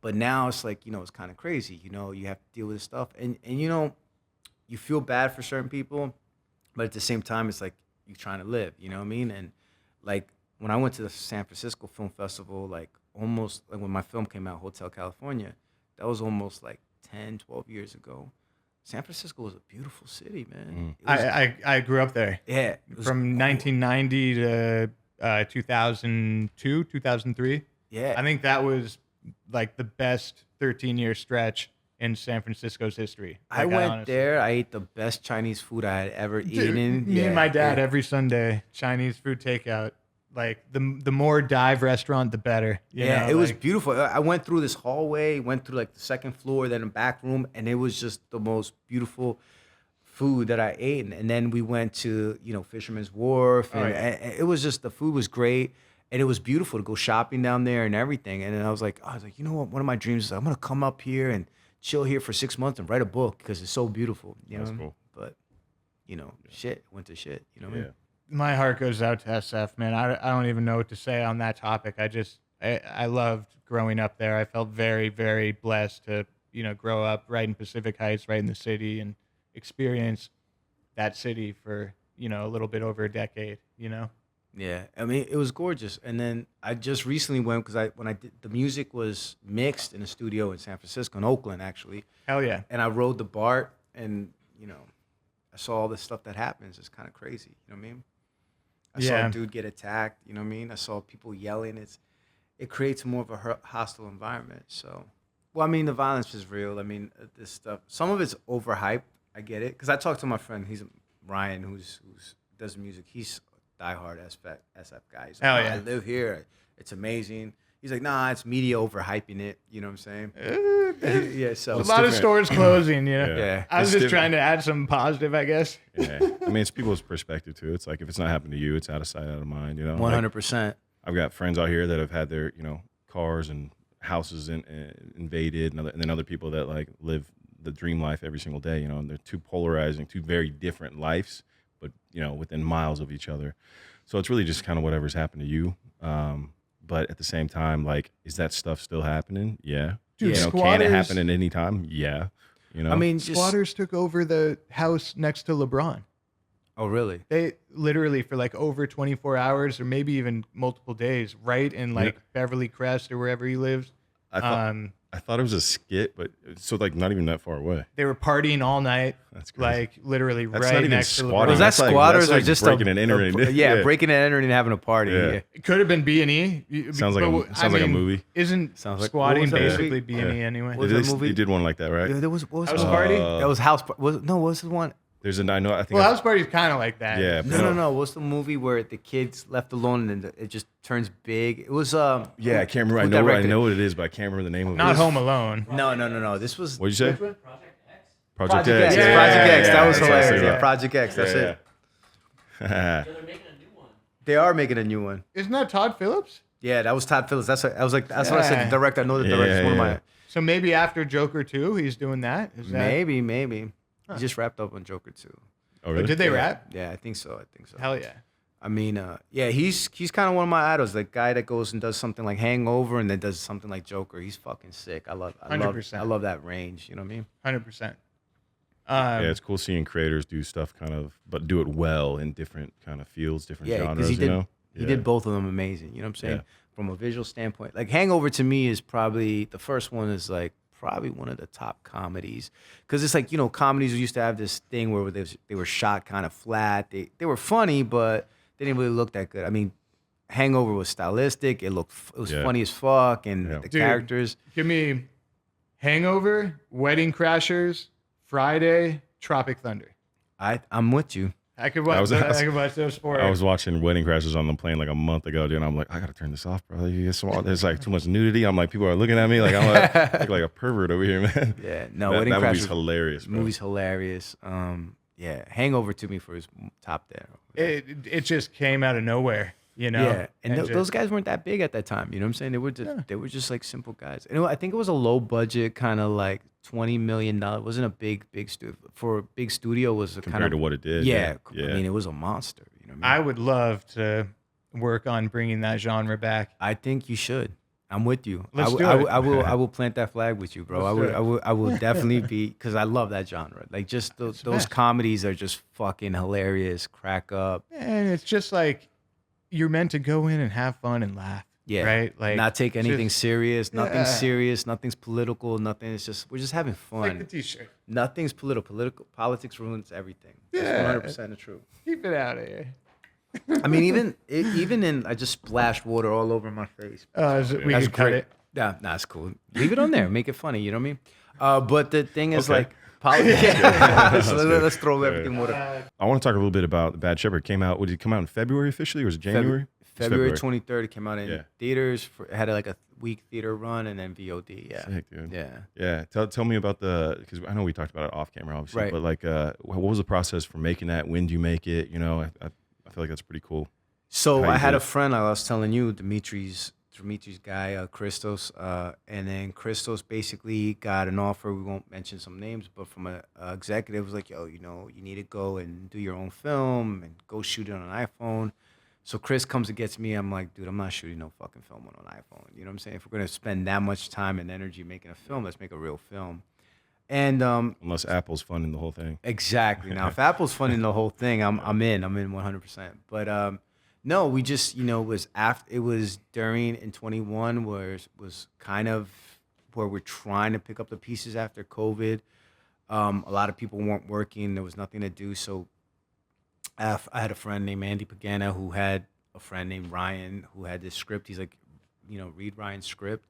But now it's like, you know, it's kind of crazy. You know, you have to deal with this stuff. And you know, you feel bad for certain people, but at the same time, it's like you're trying to live. You know what I mean? And like when I went to the San Francisco Film Festival, like almost like when my film came out, Hotel California, that was almost like 10, 12 years ago. San Francisco was a beautiful city, man. I grew up there. Yeah. From 1990 to 2002, 2003. Yeah. I think that was like the best 13-year stretch in San Francisco's history. Like, I went honestly. there. I ate the best Chinese food I had ever eaten. Me and my dad every Sunday, Chinese food takeout. Like the more dive restaurant, the better. You know, it was like, beautiful. I went through this hallway, went through like the second floor, then a back room, and it was just the most beautiful food that I ate. And then we went to, Fisherman's Wharf, and it was just, the food was great, and it was beautiful to go shopping down there and everything. And then I was like, you know what? One of my dreams is I'm gonna come up here and chill here for 6 months and write a book because it's so beautiful. That's cool. But shit went to shit. You know what I mean? my heart goes out to SF, man. I don't even know what to say on that topic. I loved growing up there. I felt very, very blessed to, grow up right in Pacific Heights, right in the city, and experience that city for, a little bit over a decade, Yeah, I mean, it was gorgeous. And then I just recently went because when I did, the music was mixed in a studio in San Francisco, in Oakland, actually. Hell yeah. And I rode the BART, and I saw all this stuff that happens. It's kind of crazy. You know what I mean? I saw a dude get attacked. You know what I mean? I saw people yelling. It creates more of a hostile environment. So, well, I mean, the violence is real. I mean, this stuff. Some of it's overhyped. I get it because I talked to my friend. He's Ryan, who's does music. He's diehard SF guy. He's like, Hell yeah. I live here. It's amazing. He's like, nah, it's media overhyping it. You know what I'm saying? Yeah. So a lot of stores closing. Yeah. I was just trying to add some positive, I guess. Yeah. I mean, it's people's perspective too. It's like if it's not happening to you, it's out of sight, out of mind. 100%. I've got friends out here that have had their cars and houses invaded, and then other people that like live the dream life every single day. And they're two polarizing, two very different lives, but within miles of each other. So it's really just kind of whatever's happened to you. But at the same time, like, is that stuff still happening? Yeah. Dude, can it happen at any time? Yeah. I mean, squatters took over the house next to LeBron. Oh, really? They literally for like over 24 hours or maybe even multiple days, right in like Beverly Crest or wherever he lives. I thought it was a skit, but so like not even that far away. They were partying all night. That's crazy. Like literally That's right not even next to squatting. LeBron. Was that That's like- squatters that's like or just breaking and entering? Yeah, breaking and entering and having a party. Yeah. Yeah. It could have been B&E. Sounds like a movie. Isn't Sounds like- squatting what was that basically movie? B&E anyway? What was that movie? They did one like that, right? Yeah, there was what was House the- Party? That was House. What was the one? There's I think. Well, House Party's kind of like that. Yeah. No. What's the movie where the kid's left alone and then it just turns big? It was Yeah, I can't remember. I who know directed what it is, but I can't remember the name of it. Not Home Alone. No. This was What'd you say? Project X. X. Yeah, Project X. That was that's what I hilarious. said, Yeah, right. Project X. That's it. Yeah. They are making a new one. Isn't that Todd Phillips? Yeah, that was Todd Phillips. That's what I said. Yeah. The director. I know the director. It's one of my So maybe after Joker 2, he's doing that? Is that maybe. He just wrapped up on Joker 2. Oh, really? Did they rap? Yeah, I think so. Hell yeah. I mean, he's kind of one of my idols. The guy that goes and does something like Hangover and then does something like Joker. He's fucking sick. I love 100%. that range. You know what I mean? 100%. Yeah, it's cool seeing creators do stuff but do it well in different kind of fields, different genres. He did both of them amazing. You know what I'm saying? Yeah. From a visual standpoint, like Hangover to me is probably the first one is like probably one of the top comedies because it's like comedies used to have this thing where they were shot kind of flat. They were funny, but they didn't really look that good. I mean, Hangover was stylistic. It was funny as fuck, and the characters. Give me Hangover, Wedding Crashers, Friday, Tropic Thunder. I'm with you. I could watch those four. I was watching Wedding Crashers on the plane like a month ago, dude. And I'm like, I gotta turn this off, bro. There's like too much nudity. I'm like, people are looking at me like I'm like a pervert over here, man. Yeah, no, that Wedding movie's Crashers. hilarious, bro. Movie's hilarious. Yeah, Hangover to me for his top there. It just came out of nowhere, Yeah, and just- those guys weren't that big at that time. You know what I'm saying? They were just like simple guys. And I think it was a low budget kind of like $20 million. It wasn't a big studio. For a big studio, was a Compared kind of to what it did. Yeah, Yeah. I mean, it was a monster. You know what I mean? I would love to work on bringing that genre back. I think you should. I'm with you. Let's do it. I will plant that flag with you, bro. I will definitely be, because I love that genre. Like just those comedies are just fucking hilarious. Crack up. And it's just like you're meant to go in and have fun and laugh. Yeah. Right. Like not take anything serious. Nothing serious. Nothing's political. Nothing. It's just we're just having fun. like the T-shirt. Nothing's political. Politics ruins everything. That's 100% the truth. Keep it out of here. I mean, even in I just splashed water all over my face. We could cut it. Yeah, that's cool. Leave it on there. Make it funny. You know what I mean? But the thing is, Okay. like, so let's throw everything water. I want to talk a little bit about The Bad Shepherd. Came out. Would it come out in February officially, or was it January? February 23rd. It came out in Yeah. theaters. It had like a week theater run and then VOD. Yeah. Sick, dude. Yeah. Yeah. Tell me about because I know we talked about it off camera, obviously, Right. but like, what was the process for making that? When do you make it? You know, I feel like that's pretty cool. So How I you had did a it. friend, like I was telling you, Dimitri's guy, Christos, and then Christos basically got an offer. We won't mention some names, but from a executive was like, yo, you know, you need to go and do your own film and go shoot it on an iPhone. So Chris comes and gets me. I'm like, dude, I'm not shooting no fucking film on an iPhone. You know what I'm saying? If we're gonna spend that much time and energy making a film, let's make a real film. And Unless Apple's funding the whole thing. exactly. Now, if Apple's funding the whole thing, I'm in 100%. But no, we just, you know, it was during in 21 where it was kind of where we're trying to pick up the pieces after COVID. A lot of people weren't working. There was nothing to do. So I had a friend named Andy Pagana who had a friend named Ryan who had this script. He's like, you know, read Ryan's script.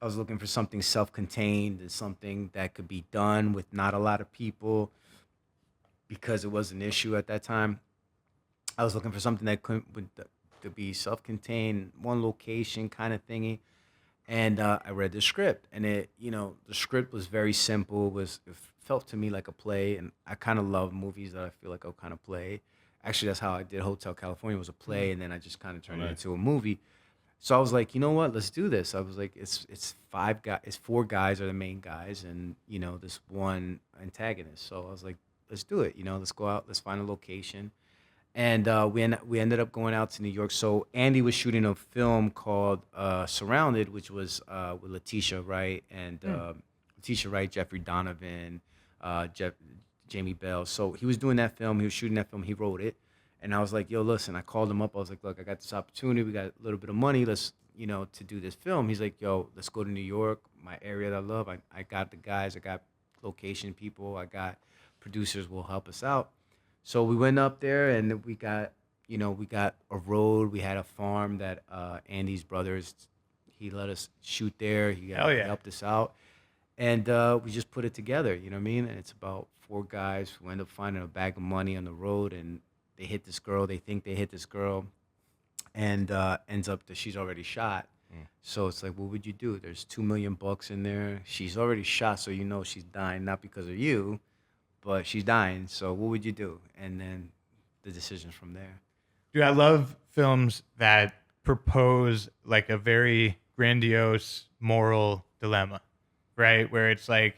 I was looking for something self-contained and something that could be done with not a lot of people because it was an issue at that time. I was looking for something that to be self-contained, one location kind of thingy. And I read the script, and the script was very simple. It felt to me like a play, and I kind of love movies that I feel like I'll kind of play. Actually, that's how I did Hotel California, was a play, and then I just kind of turned it into a movie. So I was like, you know what? Let's do this. I was like, it's four guys are the main guys, and you know this one antagonist. So I was like, let's do it. You know, let's go out, let's find a location, and we ended up going out to New York. So Andy was shooting a film called Surrounded, which was with Letitia Wright and Letitia Wright, Jeffrey Donovan, Jamie Bell. So he was doing that film. He was shooting that film. He wrote it. And I was like, yo, listen, I called him up. I was like, look, I got this opportunity. We got a little bit of money. Let's, you know, to do this film. He's like, yo, let's go to New York, my area that I love. I got the guys. I got location people. I got producers will help us out. So we went up there and we got a road. We had a farm that Andy's brothers, he let us shoot there. He helped us out. And we just put it together, you know what I mean? And it's about four guys who end up finding a bag of money on the road, and they hit this girl. They think they hit this girl, and ends up that she's already shot. So it's like, what would you do? There's $2 million in there. She's already shot, so you know she's dying, not because of you, but she's dying. So what would you do? And then the decisions from there. Dude, I love films that propose like a very grandiose moral dilemma, right? Where it's like,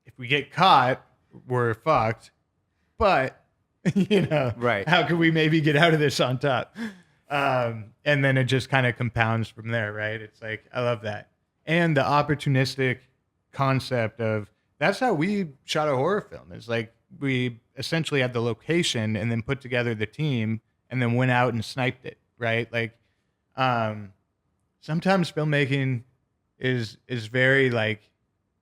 if we get caught, we're fucked, but you know, right? How can we maybe get out of this on top? And then it just kind of compounds from there, right? It's like, I love that. And the opportunistic concept of, that's how we shot a horror film. It's like, we essentially had the location and then put together the team and then went out and sniped it, right? Like, sometimes filmmaking is very like,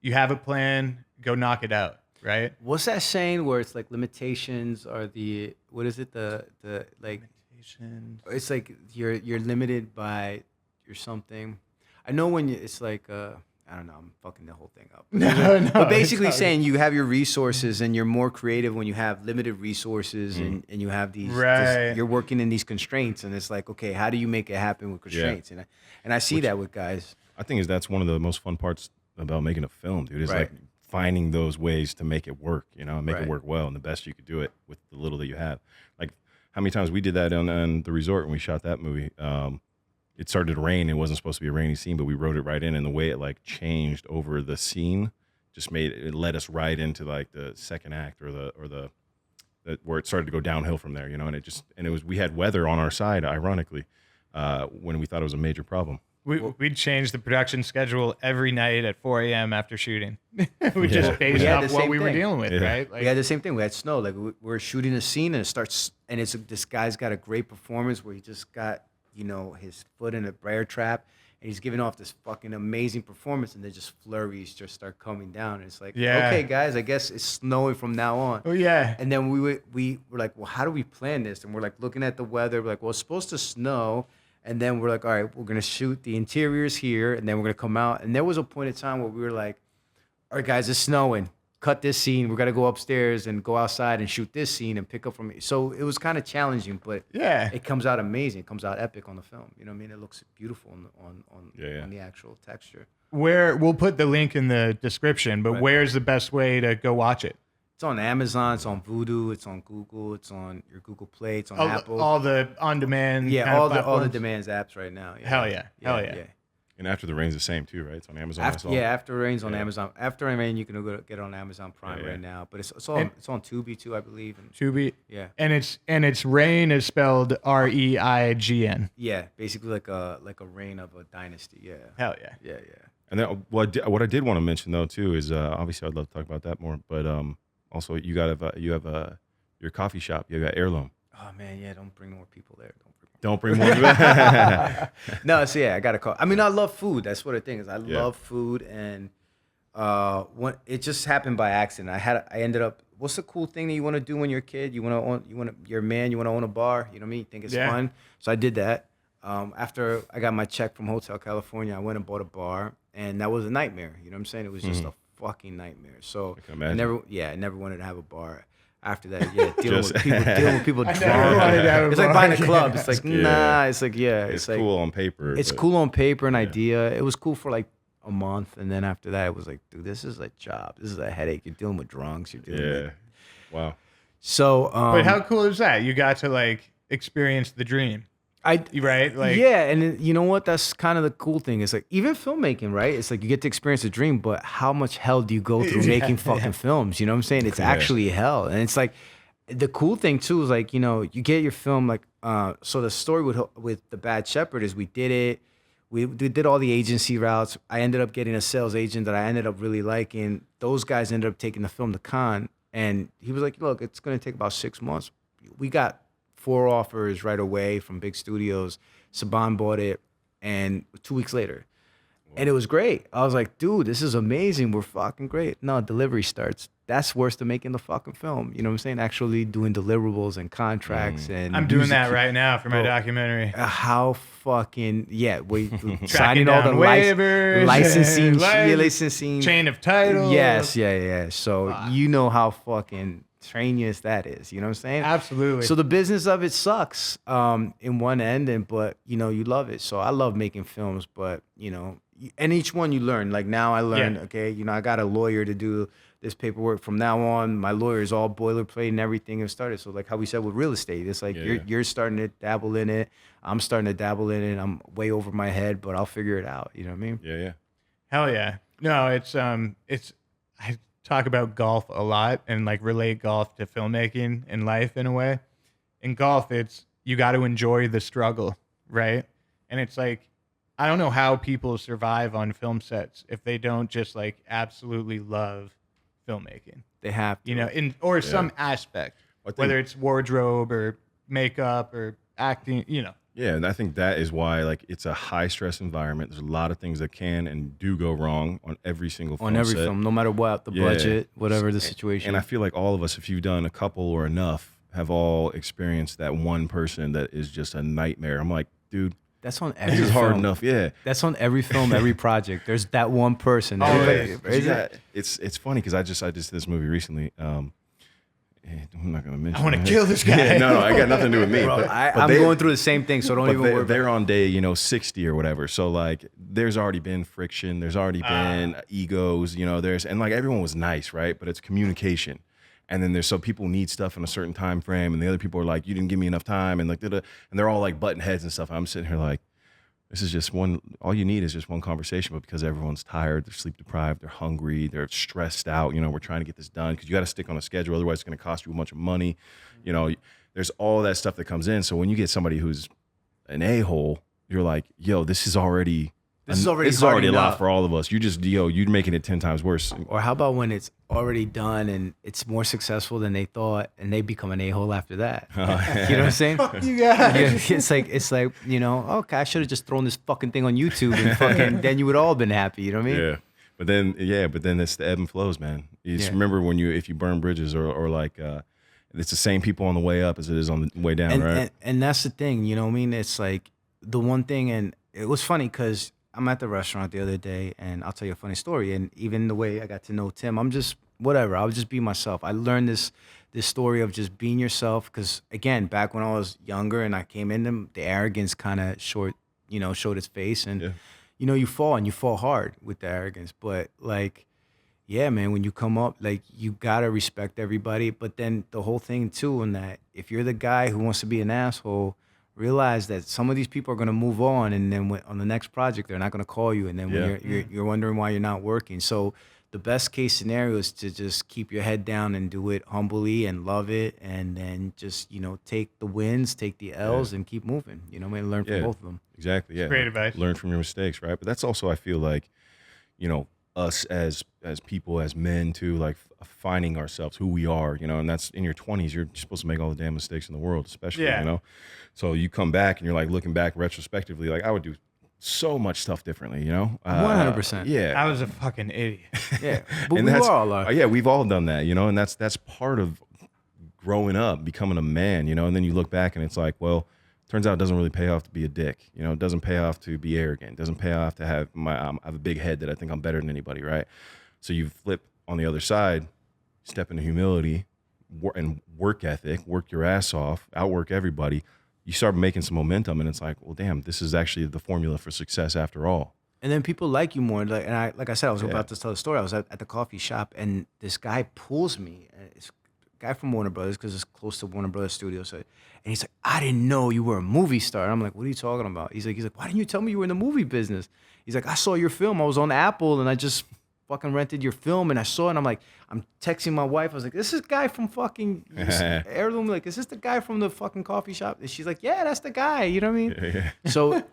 you have a plan, go knock it out, right? What's that saying where it's like limitations are what is it? The like, Limitations. it's like you're limited by your something. I know when it's like, I don't know, I'm fucking the whole thing up. No, but basically saying you have your resources and you're more creative when you have limited resources and you have these, right. You're working in these constraints, and it's like, okay, how do you make it happen with constraints? Yeah. And I see that with guys. I think that's one of the most fun parts about making a film, dude. Is Right. like finding those ways to make it work, you know, and make Right. it work well, and the best you could do it with the little that you have. Like how many times we did that on the resort when we shot that movie. It started to rain. It wasn't supposed to be a rainy scene, but we wrote it right in, and the way it like changed over the scene just made it led us right into like the second act or the where it started to go downhill from there, you know. And it was we had weather on our side, ironically, when we thought it was a major problem. We'd change the production schedule every night at 4 a.m. after shooting. We just based off what we were dealing with, right? Like, we had the same thing. We had snow. Like we're shooting a scene and it starts, and this guy's got a great performance where he just got, his foot in a bear trap, and he's giving off this fucking amazing performance, and then just flurries just start coming down, and it's like, okay, guys, I guess it's snowing from now on. Oh yeah. And then we were like, well, how do we plan this? And we're like looking at the weather. We're like, well, it's supposed to snow. And then we're like, all right, we're going to shoot the interiors here, and then we're going to come out. And there was a point in time where we were like, all right, guys, it's snowing. Cut this scene. We're going to go upstairs and go outside and shoot this scene and pick up from it. So it was kind of challenging, but it comes out amazing. It comes out epic on the film. You know what I mean? It looks beautiful on the actual texture. We'll put the link in the description, but where's the best way to go watch it? It's on Amazon, it's on Vudu, it's on Google, it's on your Google Play, it's on Apple. All the on-demand all the demands apps right now. Yeah. Hell yeah. And After the Rain's the same too, right? It's on Amazon. After the Rain's on Amazon. After the Rain, you can go get it on Amazon Prime right now. But it's on Tubi too, I believe. Tubi. Yeah. And it's Reign is spelled REIGN. Yeah, basically like a reign of a dynasty. Yeah. Hell yeah. Yeah. And then what I did want to mention though too is obviously I'd love to talk about that more, but also you have your coffee shop. You got Aeirloom. Oh man, yeah. Don't bring more people there. Don't bring more. No, so yeah, I got to call. I mean, I love food. That's what the thing is. I love food, and when it just happened by accident. I ended up. What's the cool thing that you want to do when you're a kid? You're a man. You want to own a bar. You know what I mean? You think it's fun. So I did that. After I got my check from Hotel California, I went and bought a bar, and that was a nightmare. You know what I'm saying? It was just a fucking nightmare. So I never wanted to have a bar. After that, dealing with people drunk. It's like buying a club. It's like, nah. It's like, It's like, cool on paper. It's cool on paper, an idea. It was cool for like a month. And then after that, it was like, dude, this is a job. This is a headache. You're dealing with drunks. You're dealing with... Wow. So, but how cool is that? You got to like experience the dream. Right? Like, yeah, and you know what? That's kind of the cool thing. It's like even filmmaking, right? It's like you get to experience a dream, but how much hell do you go through making fucking films? You know what I'm saying? It's actually hell, and it's like the cool thing too is like you get your film like so the story with The Bad Shepherd is we did it. We did all the agency routes. I ended up getting a sales agent that I ended up really liking. Those guys ended up taking the film to Cannes, and he was like, "Look, it's going to take about 6 months." We got 4 offers right away from big studios. Saban bought it, and 2 weeks later. And it was great. I was like, dude, this is amazing. We're fucking great. No, delivery starts. That's worse than making the fucking film. You know what I'm saying? Actually doing deliverables and contracts. And I'm doing that right now for my documentary. How fucking, signing all the waivers, licensing. Chain of title. Yes. So you know how fucking strenuous that is, you know what I'm saying? Absolutely. So the business of it sucks in one end, but you love it. So I love making films, but and each one you learn. Like now I learned, okay, I got a lawyer to do this paperwork. From now on, my lawyer is all boilerplate and everything has started. So like how we said with real estate, it's like you're starting to dabble in it. I'm starting to dabble in it. I'm way over my head, but I'll figure it out. You know what I mean? Yeah. Hell yeah. No, it's I talk about golf a lot and like relate golf to filmmaking and life in a way. In golf, it's you got to enjoy the struggle, right? And it's like I don't know how people survive on film sets if they don't just like absolutely love filmmaking. They have to. Some aspect, whether it's wardrobe or makeup or acting, Yeah, and I think that is why like it's a high stress environment. There's a lot of things that can and do go wrong on every single film. Film, no matter what the budget, whatever the situation. And I feel like all of us, if you've done a couple or enough, have all experienced that one person that is just a nightmare. I'm like, dude, that's on every this is hard enough. Yeah, that's on every film, every project. There's that one person. It's funny because I just did this movie recently. I'm not gonna mention. I want to kill this guy. No, I got nothing to do with me. Bro, I'm going through the same thing, so don't even worry. They're on day 60 or whatever. So like, there's already been friction. There's already been egos. And like everyone was nice, right? But it's communication. And then so people need stuff in a certain time frame, and the other people are like, you didn't give me enough time, and like, and they're all like butting heads and stuff. I'm sitting here like, this is just one. All you need is just one conversation, but because everyone's tired, they're sleep deprived, they're hungry, they're stressed out. We're trying to get this done because you got to stick on a schedule, otherwise it's going to cost you a bunch of money. There's all that stuff that comes in. So when you get somebody who's an a-hole, you're like, yo, this is already This is already a hard lot enough. for all of us. You just, you're making it 10 times worse. Or how about when it's already done and it's more successful than they thought, and they become an a-hole after that? You know what I'm saying? You guys. Yeah, it's like, you know, okay, I should have just thrown this fucking thing on YouTube and fucking then you would all been happy. You know what I mean? Yeah. But then it's the ebb and flows, man. You just Yeah. remember if you burn bridges or like, it's the same people on the way up as it is on the way down, right? And that's the thing, you know what I mean? It's like the one thing, and it was funny because I'm at the restaurant the other day, and I'll tell you a funny story. And even the way I got to know Tim, I'm just whatever. I'll just be myself. I learned this story of just being yourself because, again, back when I was younger and I came in, the arrogance kind of showed its face, and you fall hard with the arrogance. But like, yeah, man, when you come up, like, you gotta respect everybody. But then the whole thing too, in that if you're the guy who wants to be an asshole, realize that some of these people are gonna move on, and then on the next project, they're not gonna call you, and then when you're wondering why you're not working. So the best case scenario is to just keep your head down and do it humbly and love it, and then just take the wins, take the L's, and keep moving. You know, learn from both of them. Exactly. Yeah. Great advice. Learn from your mistakes, right? But that's also, I feel like, us as people, as men too, like finding ourselves, who we are, and that's in your 20s. You're supposed to make all the damn mistakes in the world, especially, So you come back and you're like looking back retrospectively, like I would do so much stuff differently, 100%. Yeah. I was a fucking idiot. Yeah, but And we that's, all are. yeah, we've all done that, and that's part of growing up, becoming a man, and then you look back and it's like, well, turns out it doesn't really pay off to be a dick. It doesn't pay off to be arrogant. It doesn't pay off to have I have a big head that I think I'm better than anybody, right? So you flip on the other side, step into humility and work ethic, work your ass off, outwork everybody. You start making some momentum, and it's like, well, damn, this is actually the formula for success after all. And then people like you more. Like I said, I was about to tell the story. I was at the coffee shop, and this guy pulls me. It's a guy from Warner Brothers, because it's close to Warner Brothers Studios. So, and he's like, I didn't know you were a movie star. And I'm like, what are you talking about? He's like, why didn't you tell me you were in the movie business? He's like, I saw your film. I was on Apple, and I just fucking rented your film, and I saw it. And I'm like, I'm texting my wife. I was like, this is guy from fucking Aeirloom. Like, is this the guy from the fucking coffee shop? And she's like, yeah, that's the guy. You know what I mean? Yeah. So,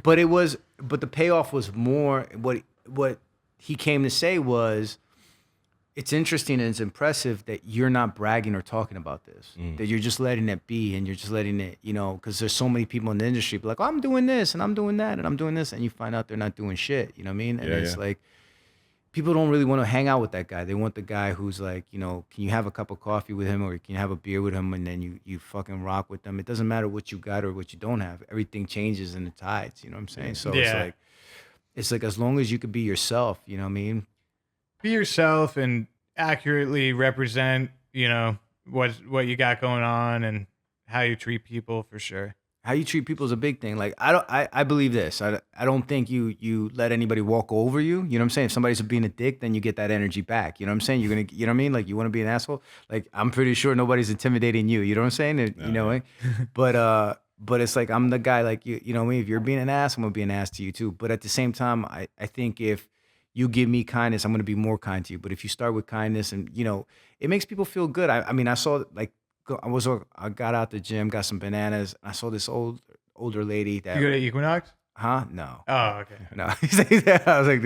but the payoff was more. What he came to say was, it's interesting and it's impressive that you're not bragging or talking about this, that you're just letting it be, and you're just letting it, because there's so many people in the industry be like, oh, I'm doing this and I'm doing that and I'm doing this, and you find out they're not doing shit. You know what I mean? And it's like, people don't really want to hang out with that guy. They want the guy who's like, can you have a cup of coffee with him, or can you have a beer with him, and then you fucking rock with them. It doesn't matter what you got or what you don't have. Everything changes in the tides. You know what I'm saying? So it's like as long as you could be yourself, you know what I mean? Be yourself and accurately represent, what you got going on and how you treat people, for sure. How you treat people is a big thing. Like, I believe this. I don't think you let anybody walk over you. You know what I'm saying? If somebody's being a dick, then you get that energy back. You know what I'm saying? You're gonna, you know what I mean? Like, you want to be an asshole. Like, I'm pretty sure nobody's intimidating you. You know what I'm saying? You know, but it's like, I'm the guy. Like, you know what I mean? If you're being an ass, I'm gonna be an ass to you too. But at the same time, I think if you give me kindness, I'm gonna be more kind to you. But if you start with kindness, and it makes people feel good. I mean, I saw, like, I got out the gym, got some bananas. I saw this older lady that. You go to Equinox? Huh? No. Oh, okay. No. I was like,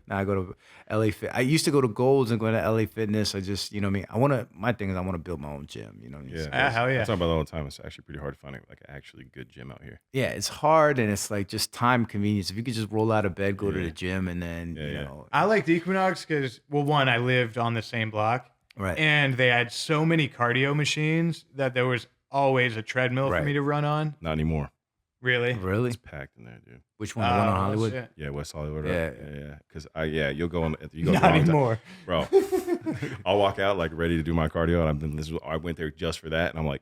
I go to LA Fit. I used to go to Gold's and go to LA Fitness. I just, you know what I mean? my thing is I want to build my own gym. You know what I mean? Yeah. Hell yeah. I talk about it all the time. It's actually pretty hard to find like an actually good gym out here. Yeah, it's hard, and it's like just time convenience. If you could just roll out of bed, go to the gym, and then, you know. I liked Equinox because, well, one, I lived on the same block. Right. And they had so many cardio machines that there was always a treadmill for me to run on. Not anymore. Really? Really? It's packed in there, dude. Which one? The one on Hollywood? Shit. Yeah, West Hollywood. Yeah. Right? Yeah. Because you'll go on. You go Not long anymore. time. Bro. I'll walk out like ready to do my cardio, and I went there just for that, and I'm like,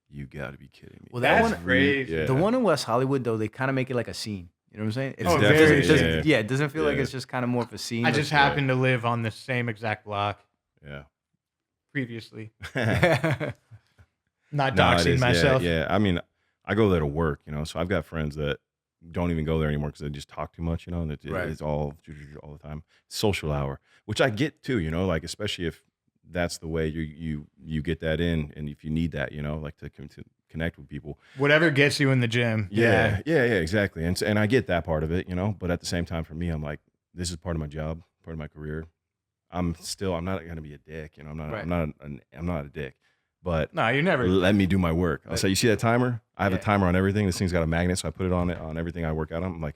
you got to be kidding me. Well, That's one, crazy. Yeah. the one in West Hollywood, though, they kind of make it like a scene. You know what I'm saying? Oh, very, it doesn't feel like it's just kind of more of a scene. I just happened to live on the same exact block Yeah. previously. Yeah. Not No, it doxing is. myself. Yeah. I mean, I go there to work, so I've got friends that don't even go there anymore because they just talk too much, and it's all the time. Social hour, which I get too, like, especially if that's the way you get that in, and if you need that, like to connect with people, whatever gets you in the gym. Yeah, exactly. And I get that part of it, but at the same time, for me, I'm like, this is part of my job, part of my career. I'm not gonna be a dick, I'm not a dick, but no, you never. Let me do my work. I'll say, you see that timer? I have a timer on everything. This thing's got a magnet, so I put it on everything I work out on. I'm like,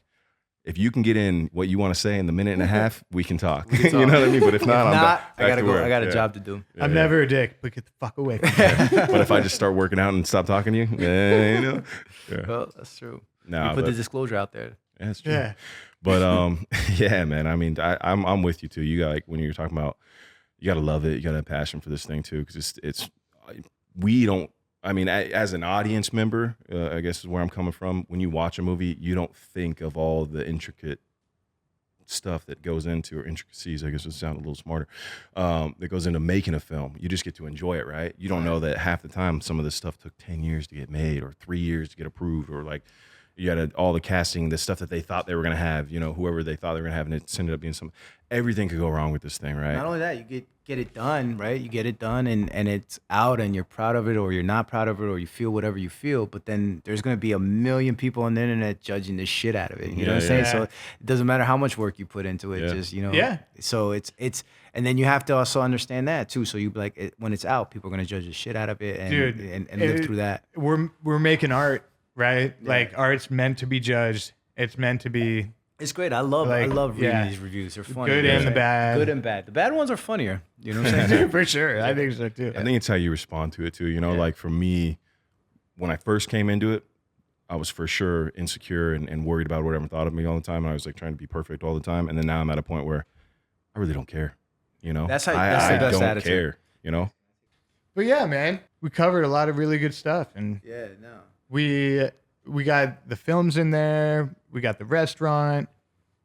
if you can get in what you want to say in the minute and a half, we can talk. You know what I mean? But if not, I gotta go. I got a job to do. I'm never a dick, but get the fuck away from me. But if I just start working out and stop talking to you, Well, that's true. No, you put the disclosure out there. Yeah, that's true. Yeah. But yeah, man. I mean, I'm with you too. You got, like, when you're talking about, you got to love it. You got to have passion for this thing too, because we don't. I mean, as an audience member, I guess is where I'm coming from. When you watch a movie, you don't think of all the intricate stuff that goes into, or intricacies, I guess it sounds a little smarter, that goes into making a film. You just get to enjoy it, right? You don't know that half the time some of this stuff took 10 years to get made, or 3 years to get approved, or like you got all the casting, the stuff that they thought they were going to have, whoever they thought they were going to have, and it ended up being everything could go wrong with this thing, right? Not only that, you get it done, right? You get it done and it's out, and you're proud of it, or you're not proud of it, or you feel whatever you feel, but then there's going to be a million people on the internet judging the shit out of it. You know what I'm saying? So it doesn't matter how much work you put into it, just, so it's, and then you have to also understand that too. So you be like, when it's out, people are going to judge the shit out of it, and, dude, and live through that. We're making art, right? Yeah. Like, art's meant to be judged. It's meant to be. It's great. I love reading these reviews. They're funny. Good and the bad. Good and bad. The bad ones are funnier. You know what I'm saying? For sure. I think so too. I think it's how you respond to it too. Like for me, when I first came into it, I was for sure insecure and worried about what everyone thought of me all the time. And I was like trying to be perfect all the time. And then now I'm at a point where I really don't care. That's how that's the best attitude. Care. But yeah, man, we covered a lot of really good stuff, and we got the films in there. We got the restaurant.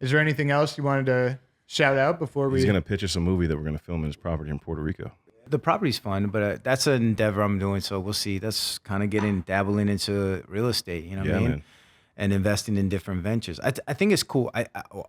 Is there anything else you wanted to shout out before we? He's gonna pitch us a movie that we're gonna film in his property in Puerto Rico. The property's fun, but that's an endeavor I'm doing. So we'll see. That's kind of dabbling into real estate. You know what I mean? Man. And investing in different ventures. I think it's cool.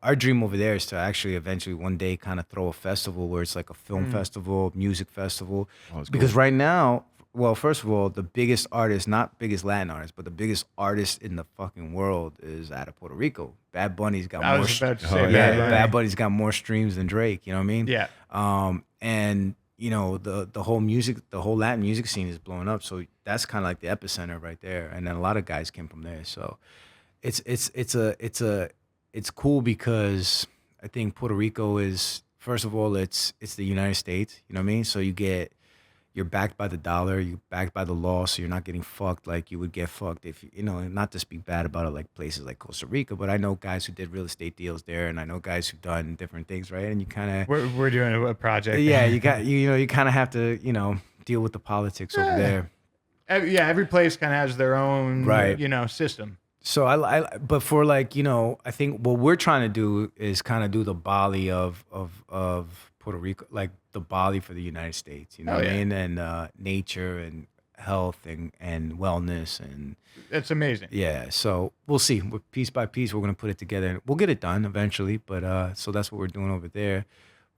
Our dream over there is to actually eventually one day kind of throw a festival where it's like a film festival, music festival. Because cool. Right now, well, first of all, the biggest artist, not biggest Latin artist, but the biggest artist in the fucking world is out of Puerto Rico. Bad Bunny's got more. Bad Bunny's got more streams than Drake. You know what I mean? Yeah. And the whole Latin music scene is blowing up. So that's kind of like the epicenter right there. And then a lot of guys came from there. So it's cool because I think Puerto Rico is, first of all, it's the United States. You know what I mean? So you're backed by the dollar, you're backed by the law, so you're not getting fucked like you would get fucked if not to speak bad about it, like places like Costa Rica, but I know guys who did real estate deals there, and I know guys who've done different things, right? And you kind of we're doing a project. Yeah, you kind of have to deal with the politics over there. Every place kind of has their own system. So but for I think what we're trying to do is kind of do the Bali of Puerto Rico, like the Bali for the United States, you know what I mean? And nature and health and wellness, and it's amazing. Yeah, so we'll see. Piece by piece, we're gonna put it together, and we'll get it done eventually. But so that's what we're doing over there.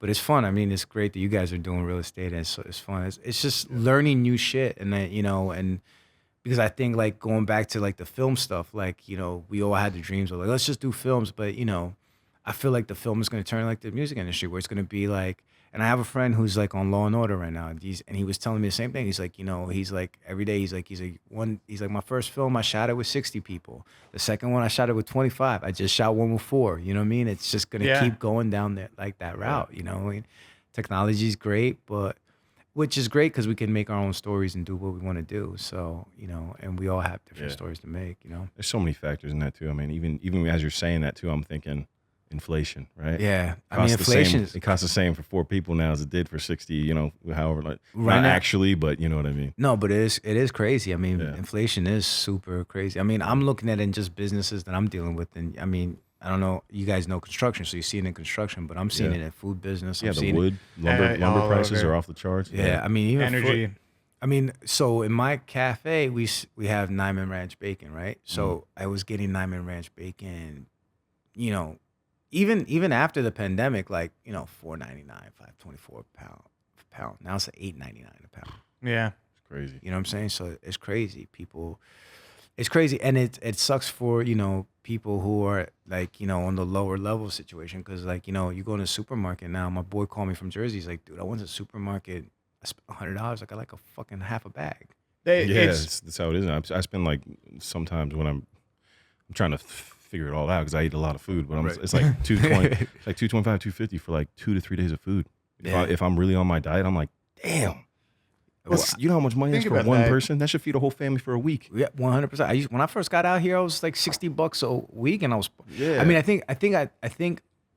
But it's fun. I mean, it's great that you guys are doing real estate, and it's fun. It's just learning new shit, and then and because I think like going back to like the film stuff, like we all had the dreams of like let's just do films, but I feel like the film is going to turn like the music industry, where it's going to be like, and I have a friend who's like on Law and Order right now, and he was telling me the same thing. He's like, he's like every day, he's like my first film, I shot it with 60 people. The second one, I shot it with 25. I just shot one with 4. You know what I mean? It's just going to keep going down there like that route. You know, I mean, technology's great, which is great because we can make our own stories and do what we want to do. So, and we all have different stories to make. There's so many factors in that too. I mean, even as you're saying that too, I'm thinking. Inflation, right? Yeah, I mean, inflation. It costs the same for 4 people now as it did for 60. However, like right not now, actually, but you know what I mean. No, but it is crazy. I mean, inflation is super crazy. I mean, I'm looking at it in just businesses that I'm dealing with, and I mean, I don't know. You guys know construction, so you see it in construction, but I'm seeing it in food business. Yeah, the wood, lumber prices are off the charts. Yeah, I mean, even energy. So in my cafe, we have Nyman Ranch bacon, right? So I was getting Nyman Ranch bacon, even after the pandemic, like $4.99, $5.24 a pound. Now it's like $8.99 a pound. Yeah. It's crazy. You know what I'm saying? So it's crazy. It's crazy, and it sucks for people who are like on the lower level situation, because like you go in a supermarket now. My boy called me from Jersey. He's like, dude, I went to the supermarket. I spent $100. I got like a fucking half a bag. That's how it is. I spend like sometimes when I'm trying to figure it all out because I eat a lot of food, but it's like 220, it's like 225, 250 for like 2 to 3 days of food. If I'm really on my diet, I'm like, damn. You know how much money that's for one person? That should feed a whole family for a week. Yeah, 100%. When I first got out here, I was like $60 a week, and I was. Yeah. I mean, I think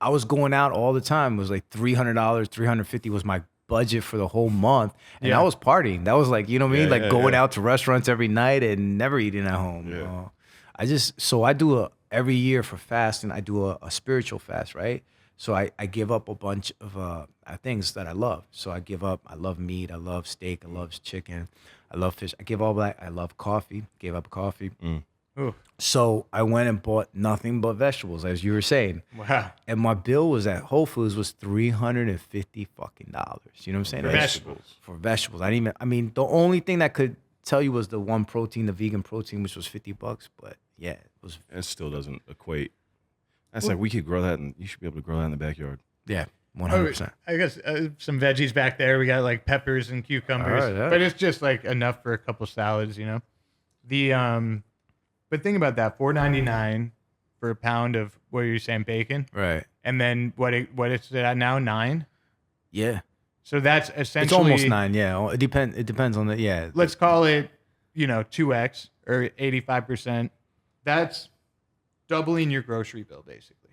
I was going out all the time. It was like $300, $350 was my budget for the whole month, and I was partying. That was like, you know what I mean, like going out to restaurants every night and never eating at home. Yeah. I do every year for fasting. I do a spiritual fast, right? So I give up a bunch of things that I love. So I love meat, I love steak, I love chicken, I love fish. I give all that. I love coffee, gave up coffee. So I went and bought nothing but vegetables, as you were saying. Wow. And my bill was at Whole Foods was $350 fucking dollars. You know what I'm saying? For vegetables. For vegetables. I mean, the only thing that could tell you was the one protein, the vegan protein, which was $50. But yeah, it still doesn't equate. That's like, we could grow that, and you should be able to grow that in the backyard. Yeah, 100%. I guess some veggies back there. We got like peppers and cucumbers, but it's just like enough for a couple salads, But think about that, $4.99 for a pound of, what are you saying, bacon? Right. And then what is it at now, $9? Yeah. So that's essentially... It's almost $9, yeah. It depends on the, Let's call it, 2x or 85%. That's doubling your grocery bill, basically.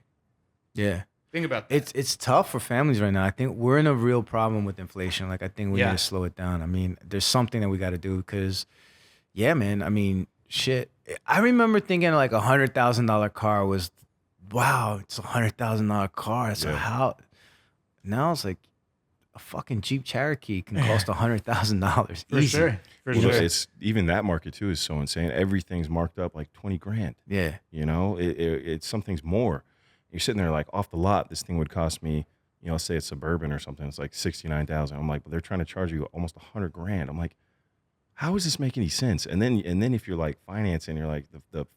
Yeah. Think about that. It's tough for families right now. I think we're in a real problem with inflation. Like, I think we need to slow it down. I mean, there's something that we got to do because, yeah, man, I mean, shit. I remember thinking like $100,000 car was, wow, it's $100,000 car. It's a house. Now it's like a fucking Jeep Cherokee can cost $100,000 easy. Sure. For sure. It's even that market too is so insane. Everything's marked up like 20 grand. Yeah. It's something's more. You're sitting there like, off the lot, this thing would cost me, let's say it's Suburban or something. It's like 69,000. I'm like, but they're trying to charge you almost 100 grand. I'm like, how does this make any sense? And then if you're like financing, you're like the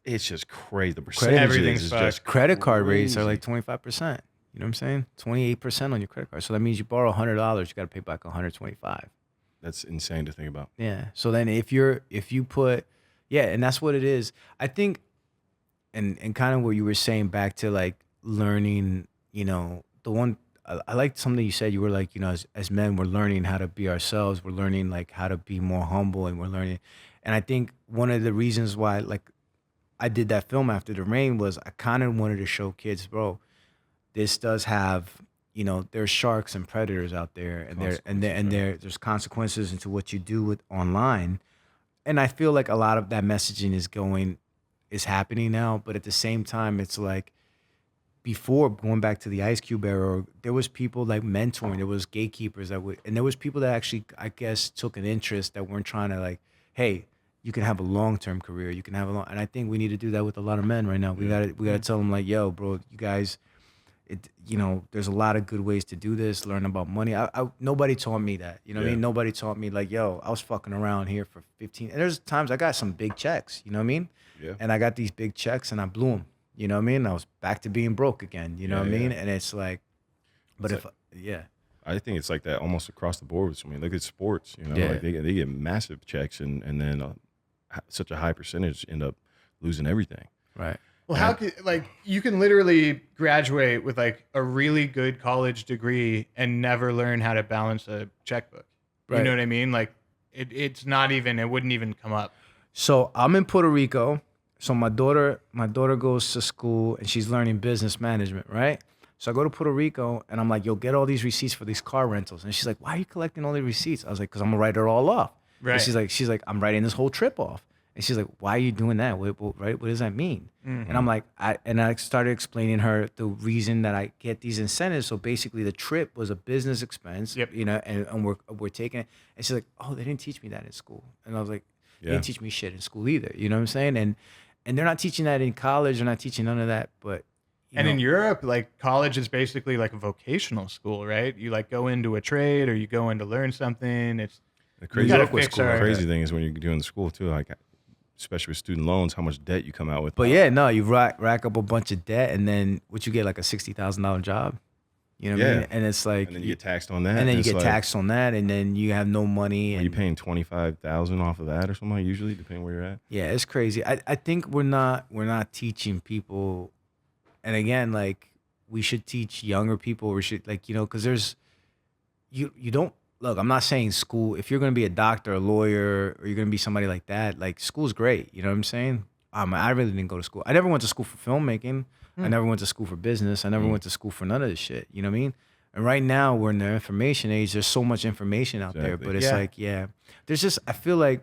it's just crazy. The percentages is just credit card rates are like 25%. You know what I'm saying? 28% on your credit card. So that means you borrow $100, you got to pay back 125. That's insane to think about. Yeah. So then if you put, and that's what it is. I think, and kind of what you were saying back to like learning, the one, I liked something you said. You were like, as men, we're learning how to be ourselves. We're learning like how to be more humble, and we're learning. And I think one of the reasons why like I did that film After the Rain was I kind of wanted to show kids, bro, this does have, there's sharks and predators out there, and there's consequences into what you do with online. And I feel like a lot of that messaging is happening now, but at the same time, it's like, before, going back to the Ice Cube era, there was people like mentoring, there was gatekeepers and there was people that actually, I guess, took an interest that weren't trying to like, hey, you can have a long-term career, and I think we need to do that with a lot of men right now. We gotta tell them like, yo, bro, you guys, there's a lot of good ways to do this. Learn about money. Nobody taught me that. You know what I mean? Nobody taught me like, yo, I was fucking around here for 15. And there's times I got some big checks. You know what I mean? Yeah. And I got these big checks and I blew them. You know what I mean? I was back to being broke again. You know what I mean? And it's like, but I think it's like that almost across the board. I mean, look at sports. Like they get massive checks, and then such a high percentage end up losing everything. Right. Well, how could you can literally graduate with like a really good college degree and never learn how to balance a checkbook. Right. You know what I mean? Like it wouldn't even come up. So I'm in Puerto Rico. So my daughter goes to school and she's learning business management, right? So I go to Puerto Rico and I'm like, yo, get all these receipts for these car rentals. And she's like, why are you collecting all these receipts? I was like, because I'm gonna write it all off. Right. And she's like, I'm writing this whole trip off. And she's like, why are you doing that? What does that mean? Mm-hmm. And I'm like, I started explaining her the reason that I get these incentives. So basically the trip was a business expense, and we're taking it. And she's like, oh, they didn't teach me that in school. And I was like, they didn't teach me shit in school either. You know what I'm saying? And they're not teaching that in college. They're not teaching none of that. But, And in Europe, like college is basically like a vocational school, right? You like go into a trade or you go in to learn something. It's The crazy, you gotta fix the our crazy thing is when you're doing school too, like especially with student loans, how much debt you come out with. But yeah, no, you rack up a bunch of debt, and then what you get, like a $60,000 job. You know what I mean? And it's like, and then you get taxed on that, and then you it's get like, taxed on that, and then you have no money. Are And you paying 25,000 off of that or something? Like usually, depending where you're at. yeah, it's crazy. I think we're not teaching people, and again, like we should teach younger people. We should, like, because there's you don't look. I'm not saying school. If you're gonna be a doctor, a lawyer, or you're gonna be somebody like that, like school's great. You know what I'm saying? I really didn't go to school. I never went to school for filmmaking. I never went to school for business. I never went to school for none of this shit. You know what I mean? And right now we're in the information age. There's so much information out there, but it's like, there's just, I feel like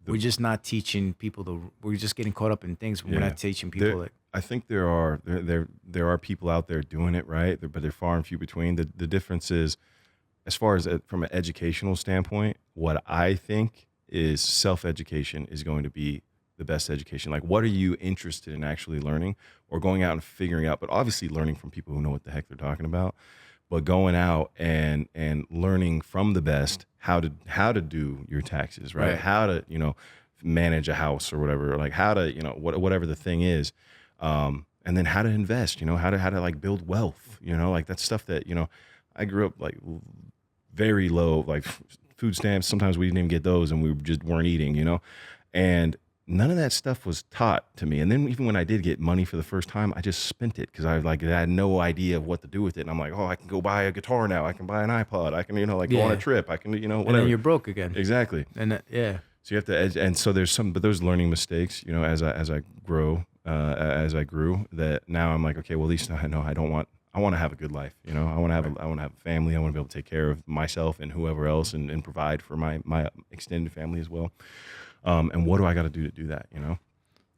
we're just not teaching people we're just getting caught up in things. But we're not teaching people. Like, I think there are people out there doing it right, but they're far and few between. The difference is, as far as from an educational standpoint, what I think is self-education is going to be the best education. Like, what are you interested in actually learning or going out and figuring out? But obviously learning from people who know what the heck they're talking about. But going out and learning from the best how to do your taxes, right? How to manage a house or whatever, like how to whatever the thing is, and then how to invest, how to like build wealth, like that's stuff that I grew up like very low, like food stamps. Sometimes we didn't even get those, and we just weren't eating, and none of that stuff was taught to me. And then even when I did get money for the first time, I just spent it because I had no idea of what to do with it. And I'm like, oh, I can go buy a guitar now. I can buy an iPod. I can, go on a trip. I can, whatever. And then you're broke again. Exactly. And so you have to, and so but there's learning mistakes, as I grew, that now I'm like, okay, well, at least I know I want to have a good life. I want to have a family. I want to be able to take care of myself and whoever else and provide for my extended family as well. And what do I got to do that,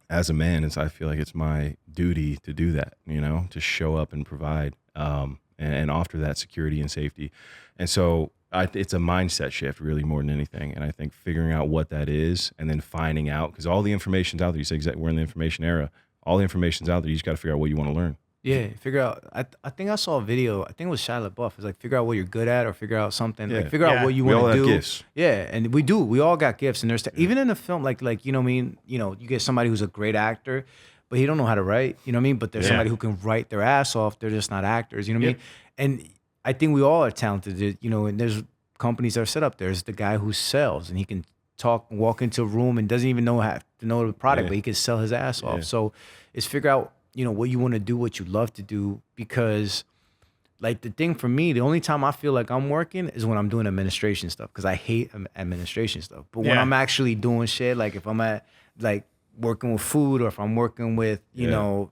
As a man, I feel like it's my duty to do that, to show up and provide, and offer that security and safety. And so it's a mindset shift really more than anything. And I think figuring out what that is and then finding out, because all the information's out there. You say exactly, we're in the information era. All the information's out there. You just got to figure out what you want to learn. Yeah, figure out. I think I saw a video. I think it was Shia LaBeouf. It's like figure out what you're good at, or figure out something. Like figure out what you want to do. We all have gifts. Yeah, and we do. We all got gifts, and there's even in the film, like you know what I mean. You get somebody who's a great actor, but he don't know how to write. You know what I mean. But there's somebody who can write their ass off. They're just not actors. You know what I mean. And I think we all are talented. And there's companies that are set up. There's the guy who sells, and he can walk into a room and doesn't even know how to know the product, but he can sell his ass off. So it's figure out. What you want to do, what you love to do, because like the thing for me, the only time I feel like I'm working is when I'm doing administration stuff, because I hate administration stuff. But when I'm actually doing shit, like if I'm at like working with food, or if I'm working with,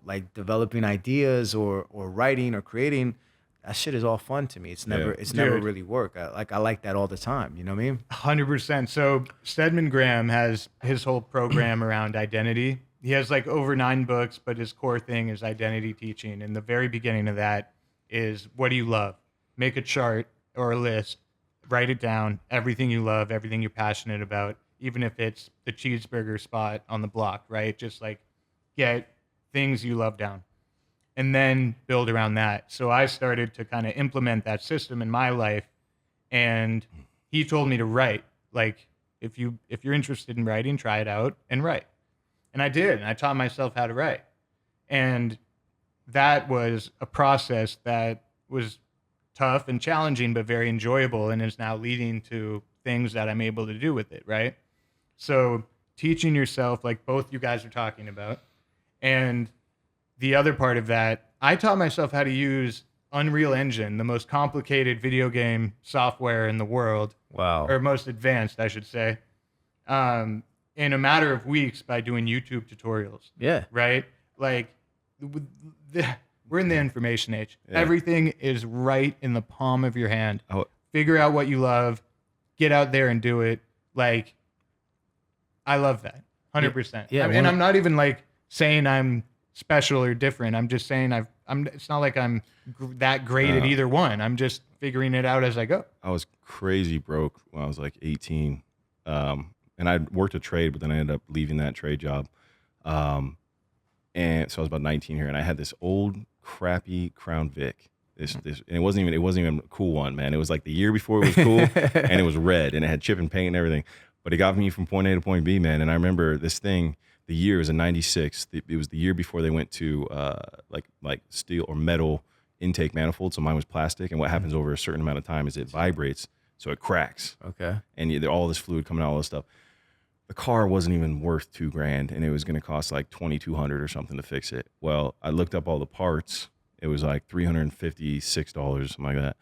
like developing ideas or writing or creating, that shit is all fun to me. It's never really work. I like that all the time. You know what I mean? 100%. So Stedman Graham has his whole program around identity. He has like over 9 books, but his core thing is identity teaching. And the very beginning of that is, what do you love? Make a chart or a list, write it down, everything you love, everything you're passionate about, even if it's the cheeseburger spot on the block, right? Just like get things you love down and then build around that. So I started to kind of implement that system in my life. And he told me to write. Like, if you're interested in writing, try it out and write. And I did, and I taught myself how to write. And that was a process that was tough and challenging, but very enjoyable, and is now leading to things that I'm able to do with it, right? So teaching yourself, like both you guys are talking about, and the other part of that, I taught myself how to use Unreal Engine, the most complicated video game software in the world. Wow. Or most advanced, I should say. In a matter of weeks by doing YouTube tutorials. Yeah. Right? Like, we're in the information age. Yeah. Everything is right in the palm of your hand. Figure out what you love. Get out there and do it. Like, I love that. 100%. Yeah. And I'm not even like saying I'm special or different. I'm just saying it's not like I'm that great at either one. I'm just figuring it out as I go. I was crazy broke when I was like 18. And I worked a trade, but then I ended up leaving that trade job. And so I was about 19 here, and I had this old crappy Crown Vic. And it wasn't even a cool one, man. It was like the year before it was cool, and it was red, and it had chip and paint and everything. But it got me from point A to point B, man. And I remember this thing. The year was in '96. It was the year before they went to like steel or metal intake manifold. So mine was plastic. And what happens over a certain amount of time is it vibrates, so it cracks. Okay. And all this fluid coming out, all this stuff. The car wasn't even worth $2,000, and it was going to cost like $2,200 or something to fix it. Well, I looked up all the parts. It was like $356, something like that.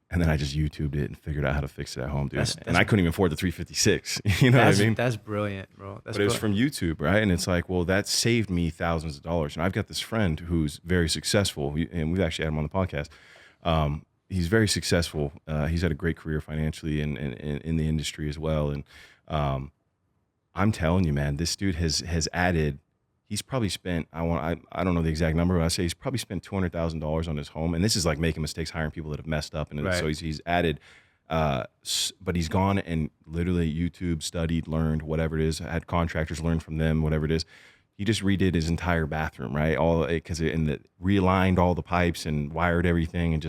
And then I just YouTubed it and figured out how to fix it at home, dude. And I couldn't even afford the 356. You know what I mean? That's brilliant, bro. But it was from YouTube, right? And it's like, well, that saved me thousands of dollars. And I've got this friend who's very successful, and we've actually had him on the podcast. He's very successful. He's had a great career financially and in the industry as well. And I'm telling you, man, this dude has added. He's probably spent, I don't know the exact number, but I say he's probably spent $200,000 on his home. And this is like making mistakes, hiring people that have messed up. And so he's added, but he's gone and literally YouTube studied, learned, whatever it is, had contractors learn from them, whatever it is. He just redid his entire bathroom, right? Realigned all the pipes and wired everything, and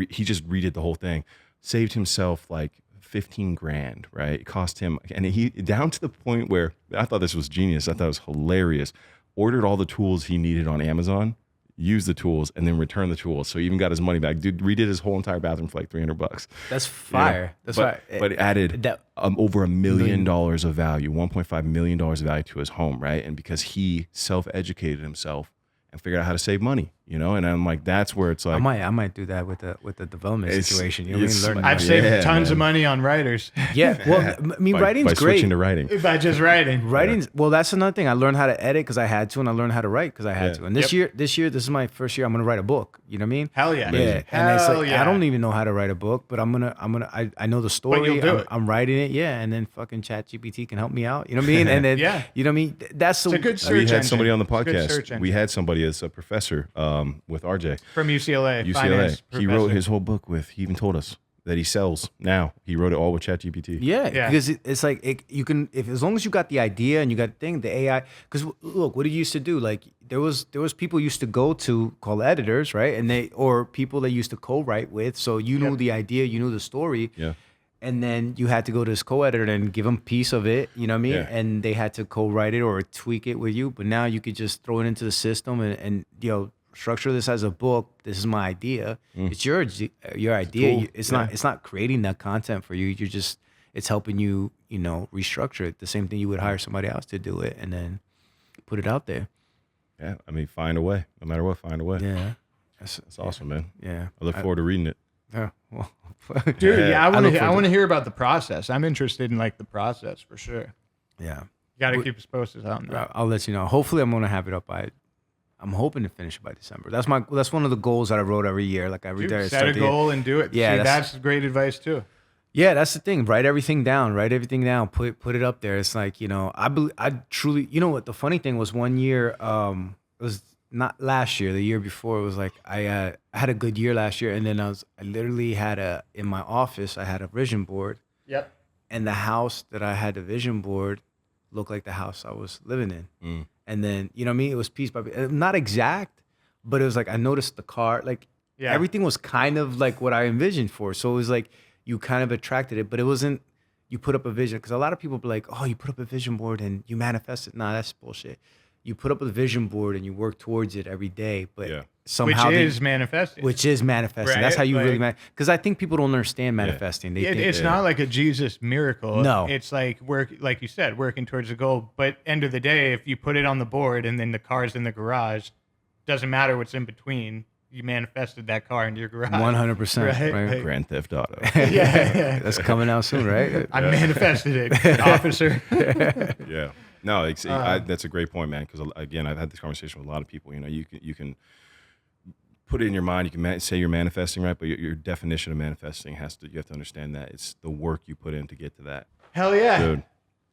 he just redid the whole thing. Saved himself like $15,000, right? It cost him, and he down to the point where I thought this was genius. I thought it was hilarious. Ordered all the tools he needed on Amazon, used the tools, and then returned the tools. So he even got his money back. Dude redid his whole entire bathroom for like $300. That's fire. That's fire. But it added over $1 million of value, $1.5 million of value to his home, right? And because he self-educated himself and figured out how to save money, you know. And I'm like, that's where it's like, I might do that with the development situation. You know what I mean? I've saved tons of money on writers. Yeah, well, I mean, writing's by great. Switching to writing. By just writing. Writing's well, that's another thing. I learned how to edit because I had to, and I learned how to write because I had to. And this year, this is my first year. I'm gonna write a book. You know what I mean? Hell yeah. Yeah. Hell And it's like, yeah. I don't even know how to write a book, but I know the story. you'll do it. I'm writing it. Yeah, and then fucking ChatGPT can help me out. You know what I mean? And then you know what I mean? That's It's a good search We had engine. somebody on the It's a good search podcast. engine. We had somebody as a professor with RJ. From UCLA. UCLA. finance He professor. wrote his whole book he even told us that he sells now. He wrote it all with ChatGPT. Yeah, Yeah. because it's like you can as long as you got the idea and you got the thing, the AI. Because look, what it used to do, like there was people used to go to called editors, right? And or people they used to co-write with. So you knew the idea, you knew the story. Yeah. And then you had to go to this co-editor and give them a piece of it, you know what I mean? Yeah. And they had to co-write it or tweak it with you. But now you could just throw it into the system and structure this as a book. This is my idea. It's your idea. Cool. It's not creating that content for you. It's helping you, restructure it. The same thing you would hire somebody else to do it and then put it out there. Yeah. I mean, find a way. No matter what, find a way. Yeah. That's awesome, man. Yeah. I look forward to reading it. Yeah. Well, Dude, I want look to. I forward want to hear about the process. I'm interested in like the process for sure. yeah. You got to keep us posted on that. I'll let you know. Hopefully, I'm gonna have it up by. I'm hoping to finish it by December. That's one of the goals that I wrote every year. Like every day, I Dude, start set a the year. goal and do it. Yeah, See, that's great advice too. Yeah, that's the thing. Write everything down. Write everything down. Put it up there. It's like I truly. You know what? The funny thing was one year. It was not last year. The year before, it was like I had a good year last year, and then I literally had in my office. I had a vision board. Yep. And the house that I had the vision board looked like the house I was living in. And then, you know what I mean? It was piece by piece. Not exact, but it was like I noticed the car. Like everything was kind of like what I envisioned for. So it was like you kind of attracted it, but it wasn't you put up a vision. Because a lot of people be like, oh, you put up a vision board and you manifest it. Nah, that's bullshit. You put up a vision board and you work towards it every day. But somehow which is manifesting. Right? That's how you really because I think people don't understand manifesting. They think It's not like a Jesus miracle. No. It's like like you said, working towards a goal. But end of the day, if you put it on the board and then the car's in the garage, doesn't matter what's in between. You manifested that car into your garage. 100%. Right? Grand Theft Auto. Yeah. That's coming out soon, right? I manifested it, officer. Yeah. No, that's a great point, man. Because again, I've had this conversation with a lot of people. You can put it in your mind. You can say you're manifesting, right? But your definition of manifesting you have to understand that it's the work you put in to get to that. Hell yeah, dude.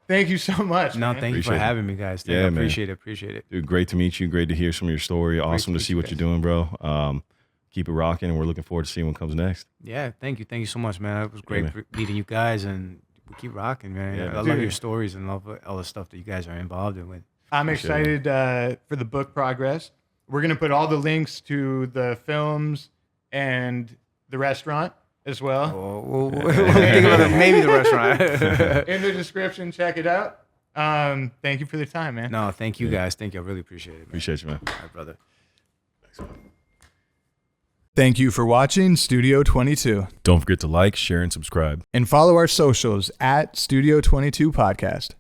Thank you so much. No, man. thank you for having me, guys. I appreciate it. Dude, great to meet you. Great to hear some of your story. Awesome to see what you're doing, bro. Keep it rocking, and we're looking forward to seeing what comes next. Yeah, thank you. Thank you so much, man. It was great meeting you guys, and we keep rocking, man. Yeah, I love your stories and love all the stuff that you guys are involved in with. I'm excited for the book progress. We're going to put all the links to the films and the restaurant as well. We'll think about maybe the restaurant. In the description, check it out. Thank you for the time, man. No, thank you guys. Thank you. I really appreciate it. Man. Appreciate you, man. All right, brother. Thank you for watching Studio 22. Don't forget to like, share, and subscribe. And follow our socials at Studio 22 Podcast.